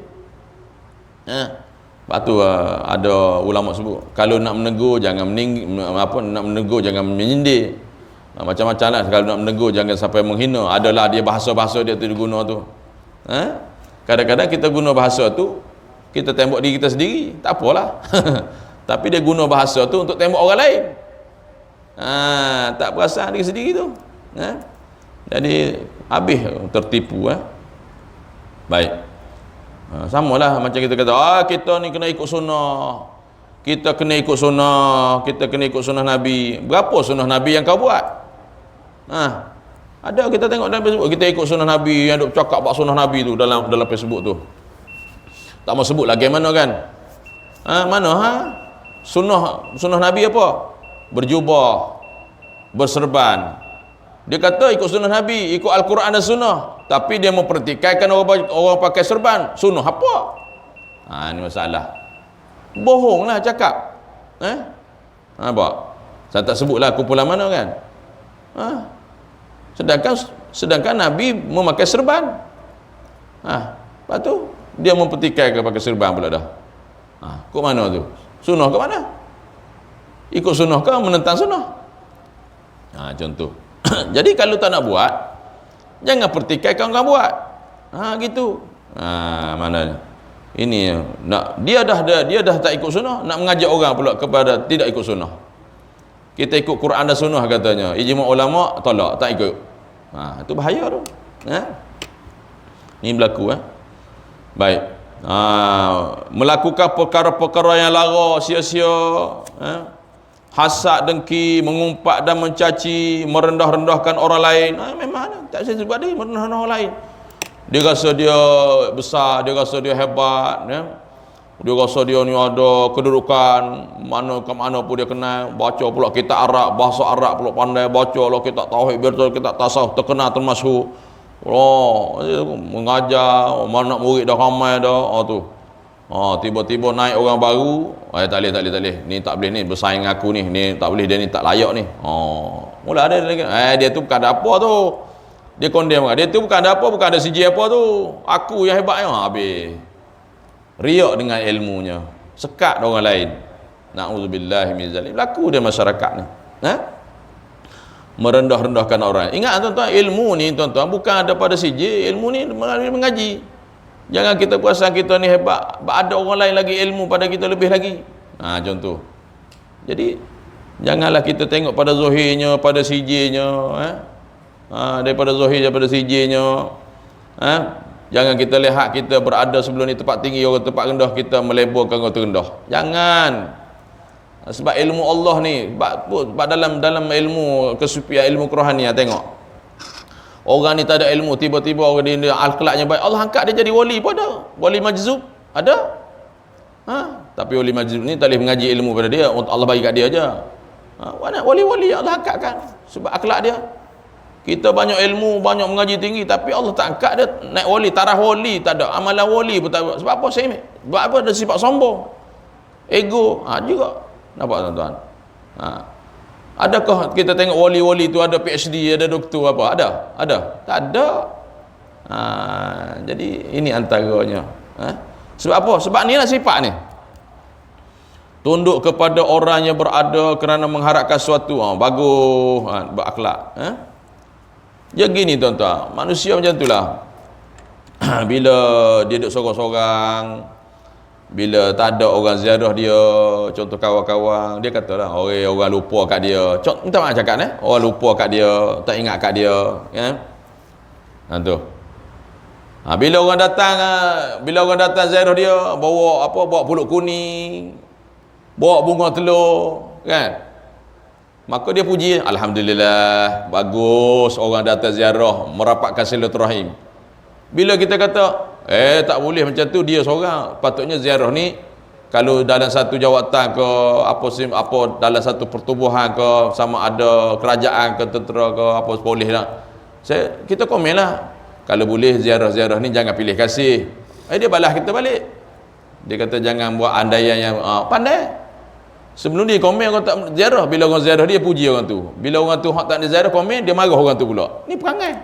Speaker 1: Lepas tu ada ulama sebut, kalau nak menegur jangan nak menegur jangan menyindir. Macam-macam lah, kalau nak menegur jangan sampai menghina. Adalah dia bahasa-bahasa dia tu diguna tu. Kadang-kadang kita guna bahasa tu, kita tembak diri kita sendiri, tak apalah. Tapi dia guna bahasa tu untuk tembak orang lain. Tak perasan diri sendiri tu. Jadi habis tertipu. Baik. Samalah macam kita kata, kita ni kena ikut sunnah. Kita kena ikut sunnah, kita kena ikut sunnah Nabi. Berapa sunnah Nabi yang kau buat? Ada kita tengok dalam Facebook, kita ikut sunnah Nabi, yang duk cakap bab sunnah Nabi tu dalam Facebook tu. Tak mau sebut lagi mana kan? Sunnah Nabi apa? Berjubah, berserban. Dia kata ikut sunnah Nabi, ikut Al-Quran dan sunnah, tapi dia mempertikaikan orang pakai serban. Sunnah apa? Ini masalah. Bohonglah cakap. Apa? Saya tak sebutlah kumpulan mana kan. Sedangkan Nabi memakai serban. Lepas tu dia mempertikaikan pakai serban pula dah. Kok mana tu? Sunnah ke mana? Ikut sunnah ke menentang sunnah? Contoh. Jadi kalau tak nak buat, jangan pertikaikan orang buat. Gitu. Mana ini dia dah tak ikut sunnah, nak mengajak orang pula kepada tidak ikut sunnah. Kita ikut Quran dan sunnah katanya. Ijma' ulama tolak, tak ikut. Itu bahaya tu. Ni berlaku. Baik. Melakukan perkara-perkara yang lara, sia-sia, hasad, dengki, mengumpat dan mencaci, merendah-rendahkan orang lain. Memang tak saya sebut dia merendah-rendahkan orang lain. Dia rasa dia besar, dia rasa dia hebat, dia rasa dia ni ada kedudukan, mana ke mana pun dia kenal, baca pula kitab Arab, bahasa Arab pula pandai, baca lah kitab tauhid, biar kitab tasawuf terkenal termasyhur. Mengajar, mana nak murid dah ramai dah. Tiba-tiba naik orang baru, tak boleh, ni tak boleh, ni bersaing aku ni tak boleh, dia ni tak layak ni. Mula ada lagi, dia tu bukan ada apa tu, dia condemn, dia tu bukan ada apa, bukan ada siji apa tu, aku yang hebatnya. Habis riak dengan ilmunya, sekat orang lain. Na'udzubillahi min zalim. Berlaku dia masyarakat ni, merendah-rendahkan orang. Ingat tuan-tuan, ilmu ni tuan-tuan bukan ada pada siji, ilmu ni melalui mengaji. Jangan kita perasan kita ni hebat, ada orang lain lagi ilmu pada kita lebih lagi. Contoh. Jadi janganlah kita tengok pada zahirnya, pada sijinya, daripada zahir daripada sijinya. Jangan kita lihat kita berada sebelum ni tempat tinggi, orang tempat rendah, kita meleburkan orang terendah. Jangan. Sebab ilmu Allah ni, sebab dalam ilmu kesufian, ilmu kerohanian, tengok. Orang ni tak ada ilmu, tiba-tiba orang dia akhlaknya baik, Allah angkat dia jadi wali pun ada. Wali majzub ada. Tapi wali majzub ni tak boleh mengaji ilmu pada dia, Allah bagi kat dia aja. Wali-wali Allah angkatkan sebab akhlak dia. Kita banyak ilmu, banyak mengaji tinggi, tapi Allah tak angkat dia naik wali, taraf wali tak ada, amalan wali pun tak ada. Sebab apa? Sebab apa? Ada sifat sombong, ego juga. Nampak tuan-tuan? Adakah kita tengok wali-wali tu ada PhD, ada doktor apa? Ada? Tak ada. Jadi ini antaranya. Sebab apa? Sebab ni lah sifat ni. Tunduk kepada orang yang berada kerana mengharapkan sesuatu. Bagus, berakhlak. Dia gini tuan-tuan, manusia macam itulah. Bila dia duduk sorang-sorang, bila tak ada orang ziarah dia, contoh kawan-kawan, dia katalah orang lupa kat dia. Minta maaf cakap orang lupa kat dia, tak ingat kat dia, kan? Tu. Bila orang datang ziarah dia, bawa pulut kuning, bawa bunga telur, kan? Maka dia puji, alhamdulillah, bagus orang datang ziarah, merapatkan silaturahim. Bila kita kata tak boleh macam tu, dia seorang, patutnya ziarah ni kalau dalam satu jawatan ke apa dalam satu pertubuhan ke, sama ada kerajaan ke tentera ke apa, boleh lah. Kita komen lah, kalau boleh ziarah-ziarah ni jangan pilih kasih. Dia balas kita balik. Dia kata jangan buat andaian yang pandai. Sebelum dia komen orang tak ziarah, bila orang ziarah dia puji orang tu. Bila orang tu hak tak ada ziarah komen, dia marah orang tu pula. Ni perangai.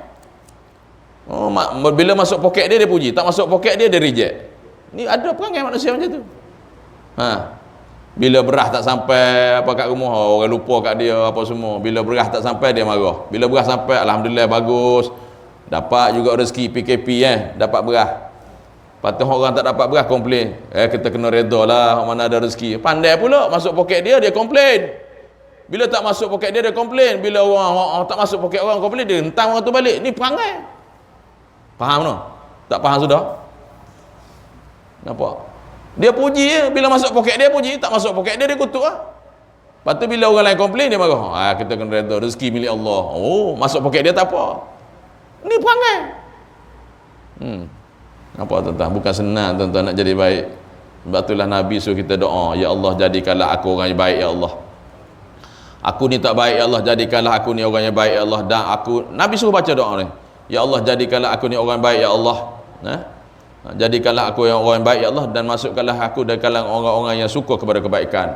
Speaker 1: Bila masuk poket dia puji, tak masuk poket dia reject. Ni ada perangai manusia macam tu. Bila beras tak sampai apa kat rumah, orang lupa kat dia apa semua. Bila beras tak sampai dia marah. Bila beras sampai, alhamdulillah bagus. Dapat juga rezeki PKP dapat beras. Patut orang tak dapat beras komplain. Kita kena reda lah mana ada rezeki. Pandai pula masuk poket dia komplain. Bila tak masuk poket dia komplain. Bila orang tak masuk poket orang komplain, dia hentang orang tu balik. Ni perangai. Faham no? Tak faham sudah? Nampak? Dia puji bila masuk poket dia puji, tak masuk poket dia kutuk lah. Lepas tu bila orang lain komplain dia marah. Kita kena reda, rezeki milik Allah. Masuk poket dia tak apa. Ni perangai. Nampak tuan-tuan? Bukan senang tuan-tuan nak jadi baik. Sebab itulah Nabi suruh kita doa, ya Allah jadikanlah aku orang yang baik ya Allah. Aku ni tak baik ya Allah, jadikanlah aku ni orang yang baik ya Allah. Dan aku, Nabi suruh baca doa ni, ya Allah jadikanlah aku ni orang yang baik ya Allah. Jadikanlah aku yang orang yang baik ya Allah, dan masukkanlah aku dari kalangan orang-orang yang suka kepada kebaikan.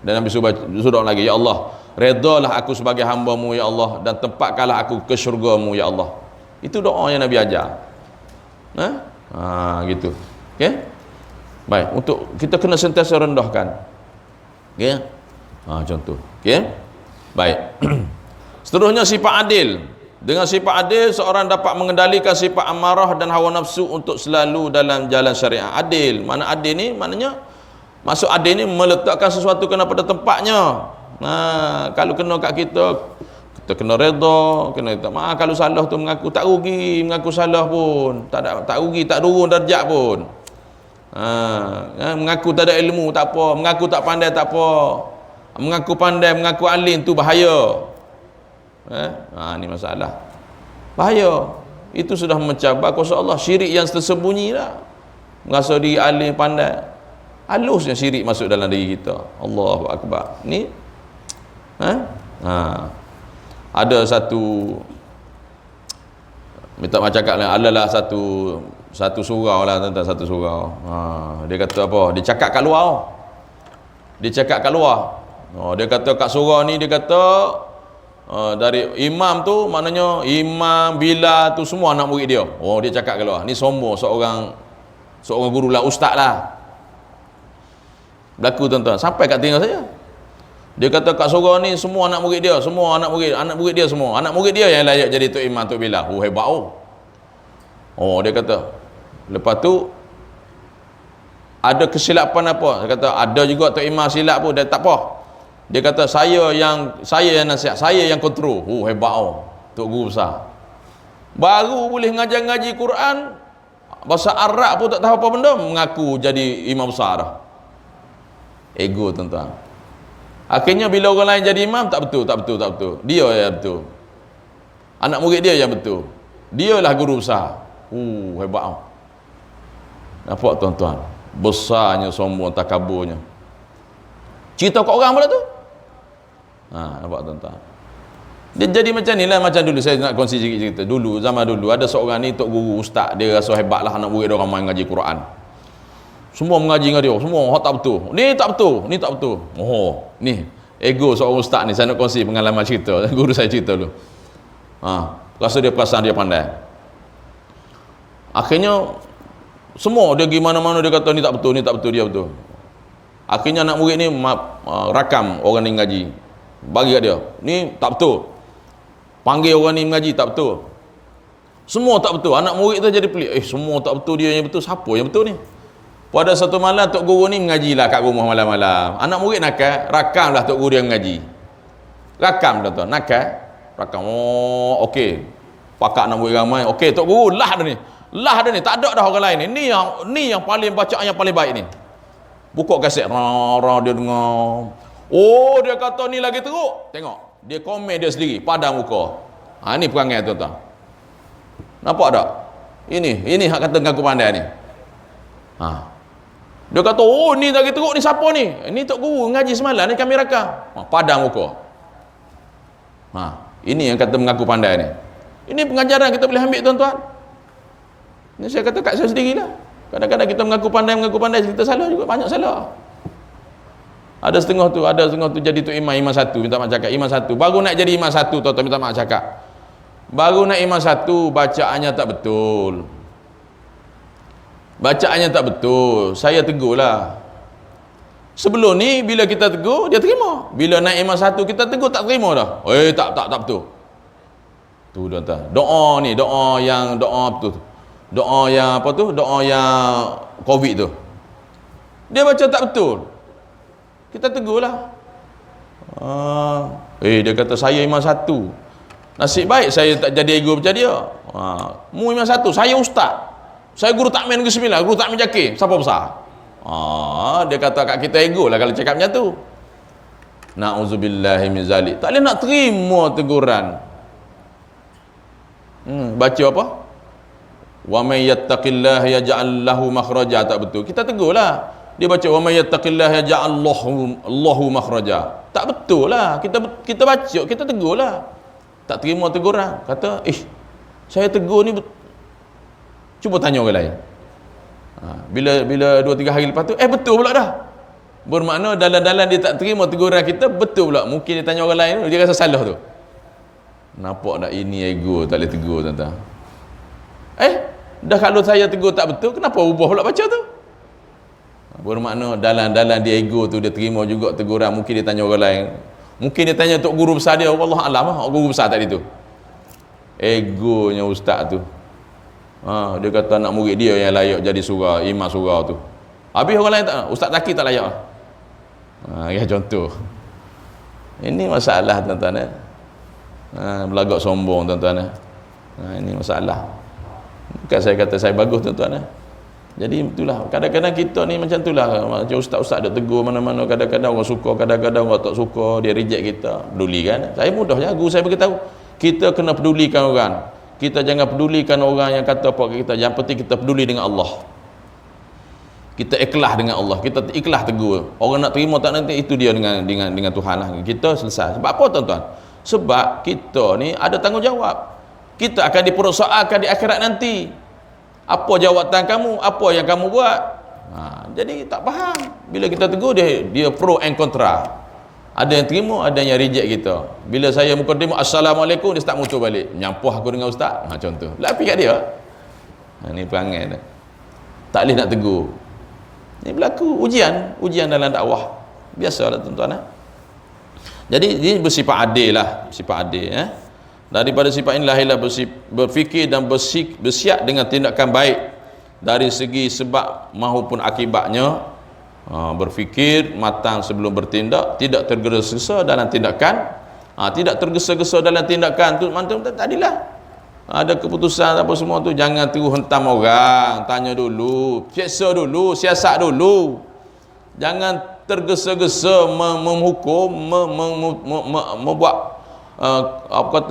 Speaker 1: Dan Nabi suruh doa lagi, ya Allah redalah aku sebagai hamba-Mu ya Allah, dan tempatkanlah aku ke syurga-Mu ya Allah. Itu doa yang Nabi ajar. Gitu. Okey. Baik, untuk kita kena sentiasa rendahkan. Okey. Contoh. Okey. Baik. Seterusnya sifat adil. Dengan sifat adil seorang dapat mengendalikan sifat amarah dan hawa nafsu untuk selalu dalam jalan syariat. Adil. Mana adil ni? Maknanya maksud adil ni meletakkan sesuatu kena pada tempatnya. Kalau kena kat kita kena reda, kena minta maaf. Kalau salah tu mengaku tak rugi, mengaku salah pun tak rugi, tak turun darjat pun. Mengaku tak ada ilmu tak apa, mengaku tak pandai tak apa, mengaku pandai, mengaku alim tu bahaya. Ni masalah bahaya. Itu sudah mencabar kuasa Allah. Syirik yang tersembunyi lah. Merasa diri alim pandai, halusnya syirik masuk dalam diri kita. Allahu Akbar. Ni ada satu, minta maaf cakap lah, adalah satu surau lah tentang satu surau. Dia kata apa? Dia cakap kat luar. Dia kata kat surau ni, dia kata dari imam tu, maknanya imam, Bilal tu semua anak murid dia. Dia cakap kat luar. Ni sombong seorang guru lah, ustaz lah. Berlaku tuan-tuan, sampai kat telinga saya. Dia kata kat surau ni semua anak murid dia, semua anak murid dia semua. Anak murid dia yang layak jadi Tok Imam, Tok Bilal. Hebat dia kata. Lepas tu ada kesilapan apa? Dia kata ada juga Tok Imam silap pun, dia tak apa. Dia kata saya yang nasihat, saya yang kontrol. Hebat Tok Guru besar. Baru boleh ngaji Quran, bahasa Arab pun tak tahu apa benda, mengaku jadi imam besar dah. Ego tuan-tuan. Akhirnya bila orang lain jadi imam, tak betul. Dia yang betul. Anak murid dia yang betul. Dialah guru besar. Hebat. Nampak tuan-tuan? Besarnya sombong, takaburnya. Cerita kat orang pula tu. Nampak tuan-tuan? Dia jadi macam ni lah, macam dulu saya nak kongsi sikit cerita. Dulu, zaman dulu ada seorang ni tok guru ustaz, dia rasa hebat lah anak murid dia orang main ngaji Quran. Semua mengaji dengan dia, semua tak betul. Ni tak betul. Ni ego seorang ustaz ni, saya nak kongsi pengalaman cerita. Guru saya cerita dulu. Rasa dia perasan dia pandai. Akhirnya semua dia pergi mana-mana dia kata ni tak betul, dia betul. Akhirnya anak murid ni rakam orang ni ngaji. Bagi kat dia. Ni tak betul. Panggil orang ni mengaji tak betul. Semua tak betul. Anak murid tu jadi pelik. Semua tak betul, dia yang betul. Siapa yang betul ni? Pada satu malam tok guru ni mengajilah kat rumah malam-malam. Anak murid nakal, rakamlah tok guru dia mengaji. Rakam tuan-tuan, nakal, rakam. Okey. Pakak anak murid ramai. Okey, tok guru lah dah ni. Tak ada dah orang lain ni. Ni yang paling bacaan yang paling baik ni. Buka kaset, dia dengar. Dia kata ni lagi teruk. Tengok, dia komen dia sendiri, padam muka. Ni perangai tuan-tuan. Nampak tak? Ini hak kata ngaku pandai ni. Dia kata, ni lagi teruk ni, siapa ni? Ni tok guru ngaji semalam ni, kami rakam. Padam muka. Ini yang kata mengaku pandai ni. Ini pengajaran kita boleh ambil tuan-tuan. Ini saya kata kat saya sendirilah. Kadang-kadang kita mengaku pandai, kita salah juga, banyak salah. Ada setengah tu jadi tu imam satu, minta maaf cakap imam satu. Baru nak jadi imam satu, tuan-tuan minta maaf cakap. Baru nak imam satu, bacaannya tak betul. Bacaannya tak betul. Saya tegur lah. Sebelum ni bila kita tegur, dia terima. Bila naik imam satu kita tegur tak terima dah. Tak betul. Tu tuan-tuan. Doa ni, doa betul. Doa yang apa tu? Doa yang Covid tu. Dia baca tak betul. Kita tegurlah. Dia kata saya imam satu. Nasib baik saya tak jadi ego macam dia. Mu imam satu, saya ustaz. Saya guru takmin Negeri Sembilan, guru takmin Jakir. Siapa besar? Dia kata kat kita ego lah kalau cakap macam tu. Na'udzubillahi min zalik. Tak boleh nak terima teguran. Baca apa? Wa may yattaqillaha yaj'al lahu makhraja, tak betul. Kita tegurlah. Dia baca wa may yattaqillaha yaj'al Allahu makhraja. Tak betul lah. Kita baca, kita tegurlah. Tak terima teguran. Kata, saya tegur ni cuba tanya orang lain. Bila 2-3 hari lepas tu, betul pula dah. Bermakna dalam-dalam dia tak terima teguran kita, betul pula. Mungkin dia tanya orang lain, dia rasa salah tu. Nampak tak ini ego, tak boleh tegur tuan-tuan. Dah kalau saya tegur tak betul, kenapa ubah pula baca tu? Bermakna dalam dia ego tu, dia terima juga teguran. Mungkin dia tanya orang lain. Mungkin dia tanya untuk guru besar dia, wallah alam lah, guru besar tadi tu. Egonya ustaz tu. Dia kata anak murid dia yang layak jadi surau, imam surau tu. Habis orang lain tak, ustaz Zaki tak layak. Ya contoh. Ini masalah tuan-tuan. Belagak sombong tuan-tuan. Ini masalah. Bukan saya kata saya bagus tuan-tuan. Jadi itulah, kadang-kadang kita ni macam itulah, macam ustaz-ustaz dia tegur mana-mana, kadang-kadang orang suka, kadang-kadang orang tak suka, dia reject kita. Peduli kan? Saya mudah je, guru saya beritahu, kita kena pedulikan orang. Kita jangan pedulikan orang yang kata apa kita. Yang penting kita peduli dengan Allah. Kita ikhlas dengan Allah, kita ikhlas tegur. Orang nak terima tak nanti, itu dia dengan Tuhan lah. Kita selesai. Sebab apa tuan-tuan? Sebab kita ni ada tanggungjawab. Kita akan dipersoalkan di akhirat nanti. Apa jawatan kamu, apa yang kamu buat. Jadi tak faham. Bila kita tegur dia pro and contra. Ada yang terima, ada yang reject kita. Bila saya mukadimah assalamualaikum, dia start muncul balik, menyampuh aku dengan ustaz. Contoh. Lapi kat dia. Ni perangai dah. Tak boleh nak tegur. Ni berlaku ujian dalam dakwah. Biasalah tuan-tuan. Jadi dia bersifat adil lah, bersifat adil. Daripada sifat inilah ialah berfikir dan bersiap dengan tindakan baik dari segi sebab maupun akibatnya. Berfikir matang sebelum bertindak, tidak tergesa-gesa dalam tindakan. Tidak tergesa-gesa dalam tindakan tu mantul tadilah. Ada keputusan apa semua tu, jangan terus hentam orang, tanya dulu, seksa dulu, siasat dulu. Jangan tergesa-gesa menghukum, membuat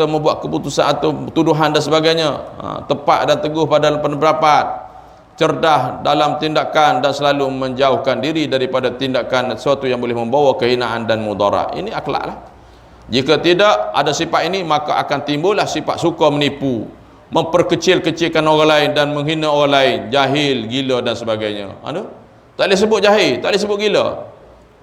Speaker 1: membuat keputusan atau tuduhan dan sebagainya. Tepat dan teguh pada pendapat, cerdas dalam tindakan dan selalu menjauhkan diri daripada tindakan sesuatu yang boleh membawa kehinaan dan mudarat. Ini akhlak lah. Jika tidak ada sifat ini, maka akan timbullah sifat suka menipu, memperkecil-kecilkan orang lain dan menghina orang lain, jahil, gila dan sebagainya. Tak boleh sebut jahil, tak boleh sebut gila.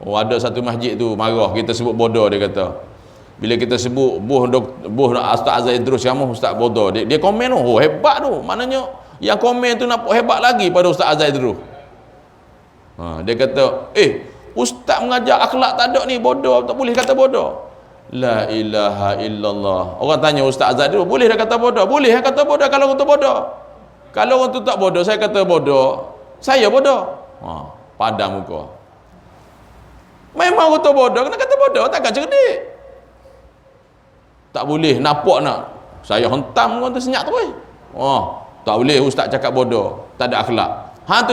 Speaker 1: Ada satu masjid tu marah kita sebut bodoh, dia kata. Bila kita sebut buh Ustaz Azhar Idrus kamu Ustaz bodoh, dia komen hebat tu. Maknanya yang komen tu nampak hebat lagi pada Ustaz Azhar Idrus. Dia kata, ustaz mengajar akhlak tak ada ni, bodoh, tak boleh kata bodoh. La ilaha illallah. Orang tanya Ustaz Azhar Idrus, boleh dah kata bodoh? Boleh dah kata bodoh kalau orang tu bodoh. Kalau orang tu tak bodoh, saya kata bodoh, saya bodoh. Padam muka. Memang orang tu bodoh, kena kata bodoh, takkan cerdik. Tak boleh nampak nak saya hentam orang tu senyap tu. Tak boleh ustaz cakap bodoh, tak ada akhlak.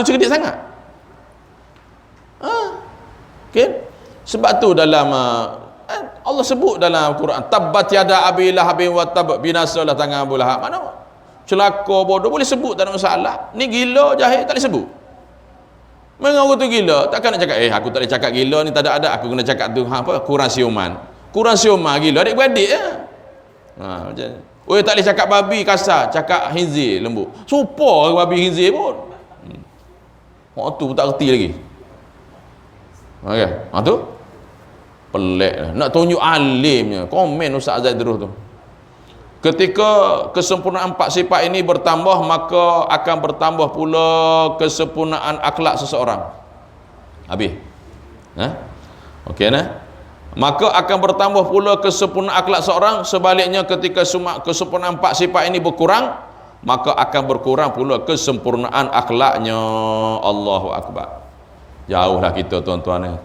Speaker 1: Tu cerdik sangat. Okay? Sebab tu dalam Allah sebut dalam Quran, tabbat yada abi lahabin wa tab, binasalah tangan Abu Lahab. Mana celaka bodoh boleh sebut, tak ada masalah. Ni gila jahil tak boleh sebut. Memang orang tu gila, takkan nak cakap aku tak boleh cakap gila ni, tak ada, aku kena cakap tu kurang siuman gila adik-beradik macam tak boleh cakap babi kasar, cakap khinzir lembut. Supa babi khinzir pun. Waktu tu tak reti lagi. Okey, tu pelik lah. Nak tunjuk alimnya. Komen Ustaz Azad terus tu. Ketika kesempurnaan 4 sifat ini bertambah, maka akan bertambah pula kesempurnaan akhlak seseorang. Habis. Okey nah. Maka akan bertambah pula kesempurnaan akhlak seorang. Sebaliknya ketika kesempurnaan 4 sifat ini berkurang, maka akan berkurang pula kesempurnaan akhlaknya. Allahu Akbar. Jauhlah kita tuan-tuan.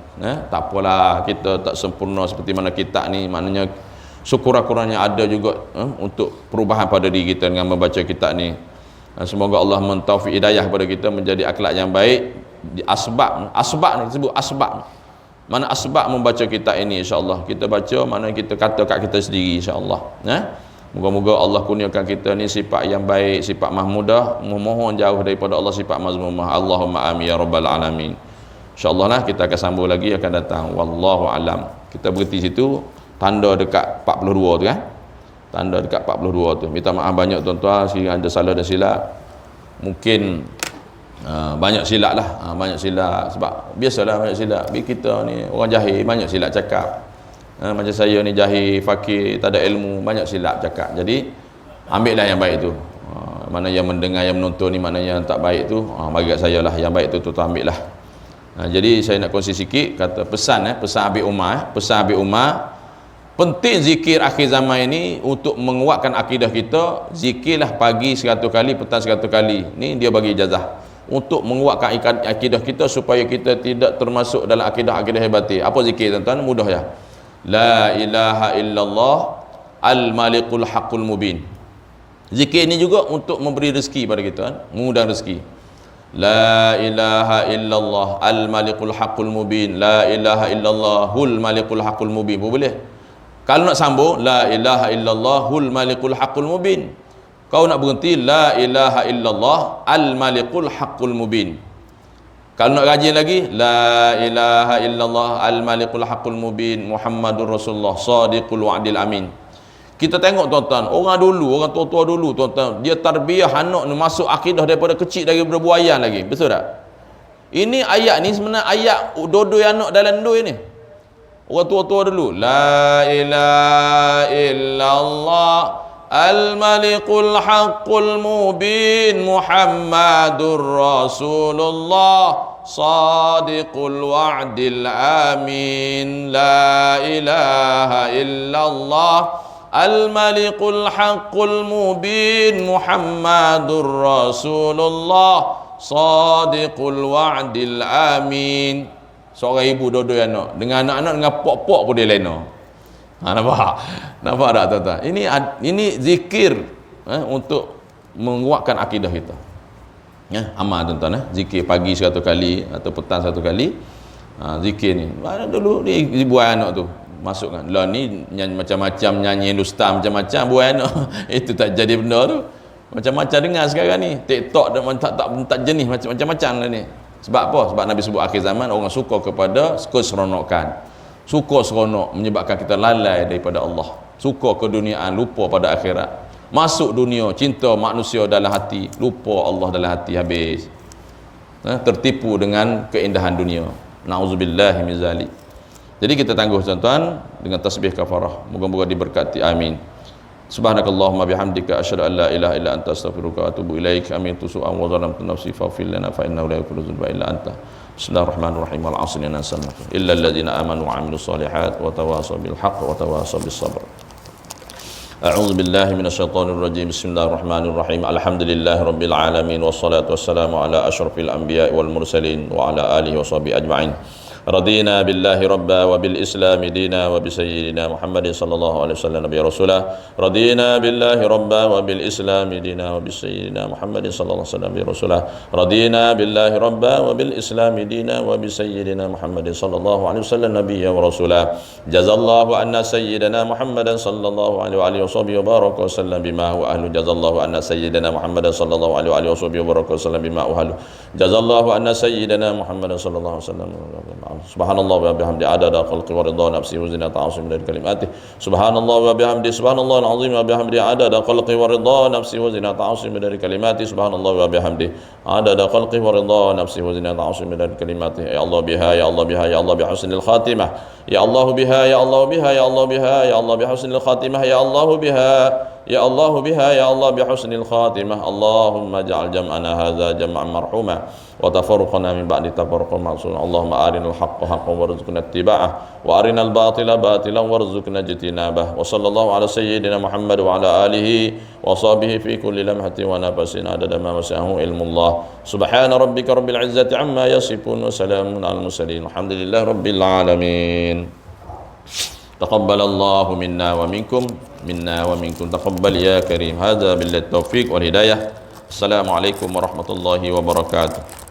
Speaker 1: Tak apalah kita tak sempurna seperti mana kita ni. Maknanya syukur-kurangnya ada juga untuk perubahan pada diri kita dengan membaca kitab ni. Semoga Allah mentaufiq hidayah kepada kita menjadi akhlak yang baik. Di asbab ni disebut asbab. Mana asbab membaca kitab ini, insya-Allah. Kita baca, mana kita kata kat kita sendiri, insya-Allah. Moga-moga Allah kurniakan kita ni sifat yang baik, sifat mahmudah, memohon jauh daripada Allah sifat mazmumah. Allahumma amin ya rabbal alamin. Insya-Allah lah kita akan sambung lagi akan datang. Wallahu alam. Kita berhenti situ. Tanda dekat 42 tu kan. Tanda dekat 42 tu. Minta maaf banyak tuan-tuan sekiranya ada salah dan silap. Mungkin banyak silap lah. Banyak silap. Sebab biasalah banyak silap. Kita ni orang jahil, banyak silap cakap. Macam saya ni jahil, fakir, tak ada ilmu, banyak silap cakap. Jadi ambil lah yang baik tu. Mana yang mendengar, yang menonton ni, mana yang tak baik tu, bagi kat saya lah. Yang baik tu tuan-tuan ambil lah. Jadi saya nak kongsi sikit. Kata pesan Habib Umar. Pesan Habib Umar, penting zikir akhir zaman ini untuk menguatkan akidah kita. Zikirlah pagi 100 kali, petang 100 kali. Ni dia bagi ijazah untuk menguatkan akidah kita supaya kita tidak termasuk dalam akidah-akidah batil. Apa zikir tuan-tuan? Mudah ya. La ilaha illallah al-malikul haqqul mubin. Zikir ini juga untuk memberi rezeki pada kita, mengundang rezeki. La ilaha illallah al-malikul haqqul mubin. La ilaha illallahul malikul haqqul mubin. Boleh? Kalau nak sambung, la ilaha illallahul malikul haqqul mubin. Kau nak berhenti, la ilaha illallah al-malikul haqqul mubin. Kalau nak rajin lagi, la ilaha illallah al-malikul haqqul mubin Muhammadur Rasulullah sadiqul wa'dil amin. Kita tengok tuan-tuan, orang dulu, orang tua-tua dulu tuan-tuan, dia tarbiyah anak ni masuk akidah daripada kecil, daripada buayan lagi. Betul tak? Ini ayat ni sebenarnya ayat dodoi anak dalam doi ni. Orang tua-tua dulu, la ilaha illallah al-malikul haqqul mubin Muhammadur Rasulullah sadiqul wa'dil amin. La ilaha illallah al-malikul haqqul mubin Muhammadur Rasulullah sadiqul wa'dil amin. Seorang ibu dua-dua anak, dengan anak-anak dengan pok-pok pun dia lena. Nampak tak tuan-tuan? Ini zikir untuk menguatkan akidah kita. Amal tuan-tuan, zikir pagi 100 kali atau petang 1 kali. Zikir ni mana dulu ni buat anak tu masukkan lah ni nyanyi macam-macam, nyanyi Hindustan macam-macam buat anak. Itu tak jadi benda tu. Macam-macam dengar sekarang ni TikTok dan tak jenis macam-macam lah ni. Sebab apa? Sebab Nabi sebut akhir zaman orang suka kepada keseronokan. Suka seronok menyebabkan kita lalai daripada Allah. Suka keduniaan, lupa pada akhirat. Masuk dunia, cinta manusia dalam hati, lupa Allah dalam hati, habis. Tertipu dengan keindahan dunia. Na'udzubillahi min zalik. Jadi kita tangguh tuan-tuan dengan tasbih kafarah. Moga-moga diberkati. Amin. Subhanakallahumma bihamdika asyhadu an la ilaha illa anta astaghfiruka wa atubu ilaik. Amin. Tusu'an wa zalamtu nafsi faghfir lana fa innahu la yaghfiru dzunuba illa anta. Bismillahirrahmanirrahim. Wal 'asri inna al-insana illa alladhina amanu wa 'amilus solihat wa tawasaw bil haqq wa tawasaw bis sabr. A'udzu billahi minasyaitonir rajim. Bismillahirrahmanirrahim. Alhamdulillahi rabbil alamin wassalatu wassalamu ala asyrafil anbiya'i wal mursalin wa ala alihi washabihi ajma'in. Radina billahi rabba wa bil islami dina wa bi sayyidina Muhammadin sallallahu alaihi wasallam nabiyya rasulah. Radina billahi rabba wa bil islami dina wa bi sayyidina Muhammadin sallallahu alaihi wasallam nabiyya rasulah. Radina billahi rabba wa bil islami dina wa bi sayyidina Muhammadin sallallahu alaihi wasallam nabiyya wa rasulah. Jazallahu anna sayyidina Muhammadan sallallahu alaihi wa baraka wasallam bima huwa ahlu. Jazallahu anna sayyidina Muhammadan sallallahu alaihi wa baraka wasallam bima huwa ahlu. Jazallahu anna sayyidina Muhammadan sallallahu alaihi wasallam Subhanallah wa bihamdi adada khalqi wa ridha nafsi wa zinata 'arshi min kalimati. Subhanallah wa bihamdi subhanallahil azim wa bihamdi adada khalqi wa ridha nafsi wa zinata 'arshi min kalimati. Subhanallah wa bihamdi adada khalqi wa ridha nafsi wa zinata 'arshi min kalimati. Ya Allah biha ya Allah biha ya Allah bi husnil khatimah. Ya Allah biha ya Allah biha ya Allah biha ya Allah bi husnil khatimah. Ya Allah biha ya Allah biha ya Allah bi husnil khatimah. Allahumma ja'al jam'ana hadza jam'an marhuma wa tafarruqana min ba'di tafarruqan ma'sum. Allahumma arinal haqqa haqqan warzuqna ittiba'ah wa arinal batila batilan warzuqna ijtinabah. Wa sallallahu ala sayyidina Muhammad wa ala alihi wa sahbihi fi kulli lamhatin wa nafasin adada ma wasi'ahu ilmullah. Subhana rabbika rabbil izzati amma yasifun wa salamun alal mursalin. Alhamdulillahi rabbil alamin. Taqabbalallahu minna wa minkum taqabbal ya karim. Hadza billahi taufiq wal hidayah. Assalamualaikum warahmatullahi wabarakatuh.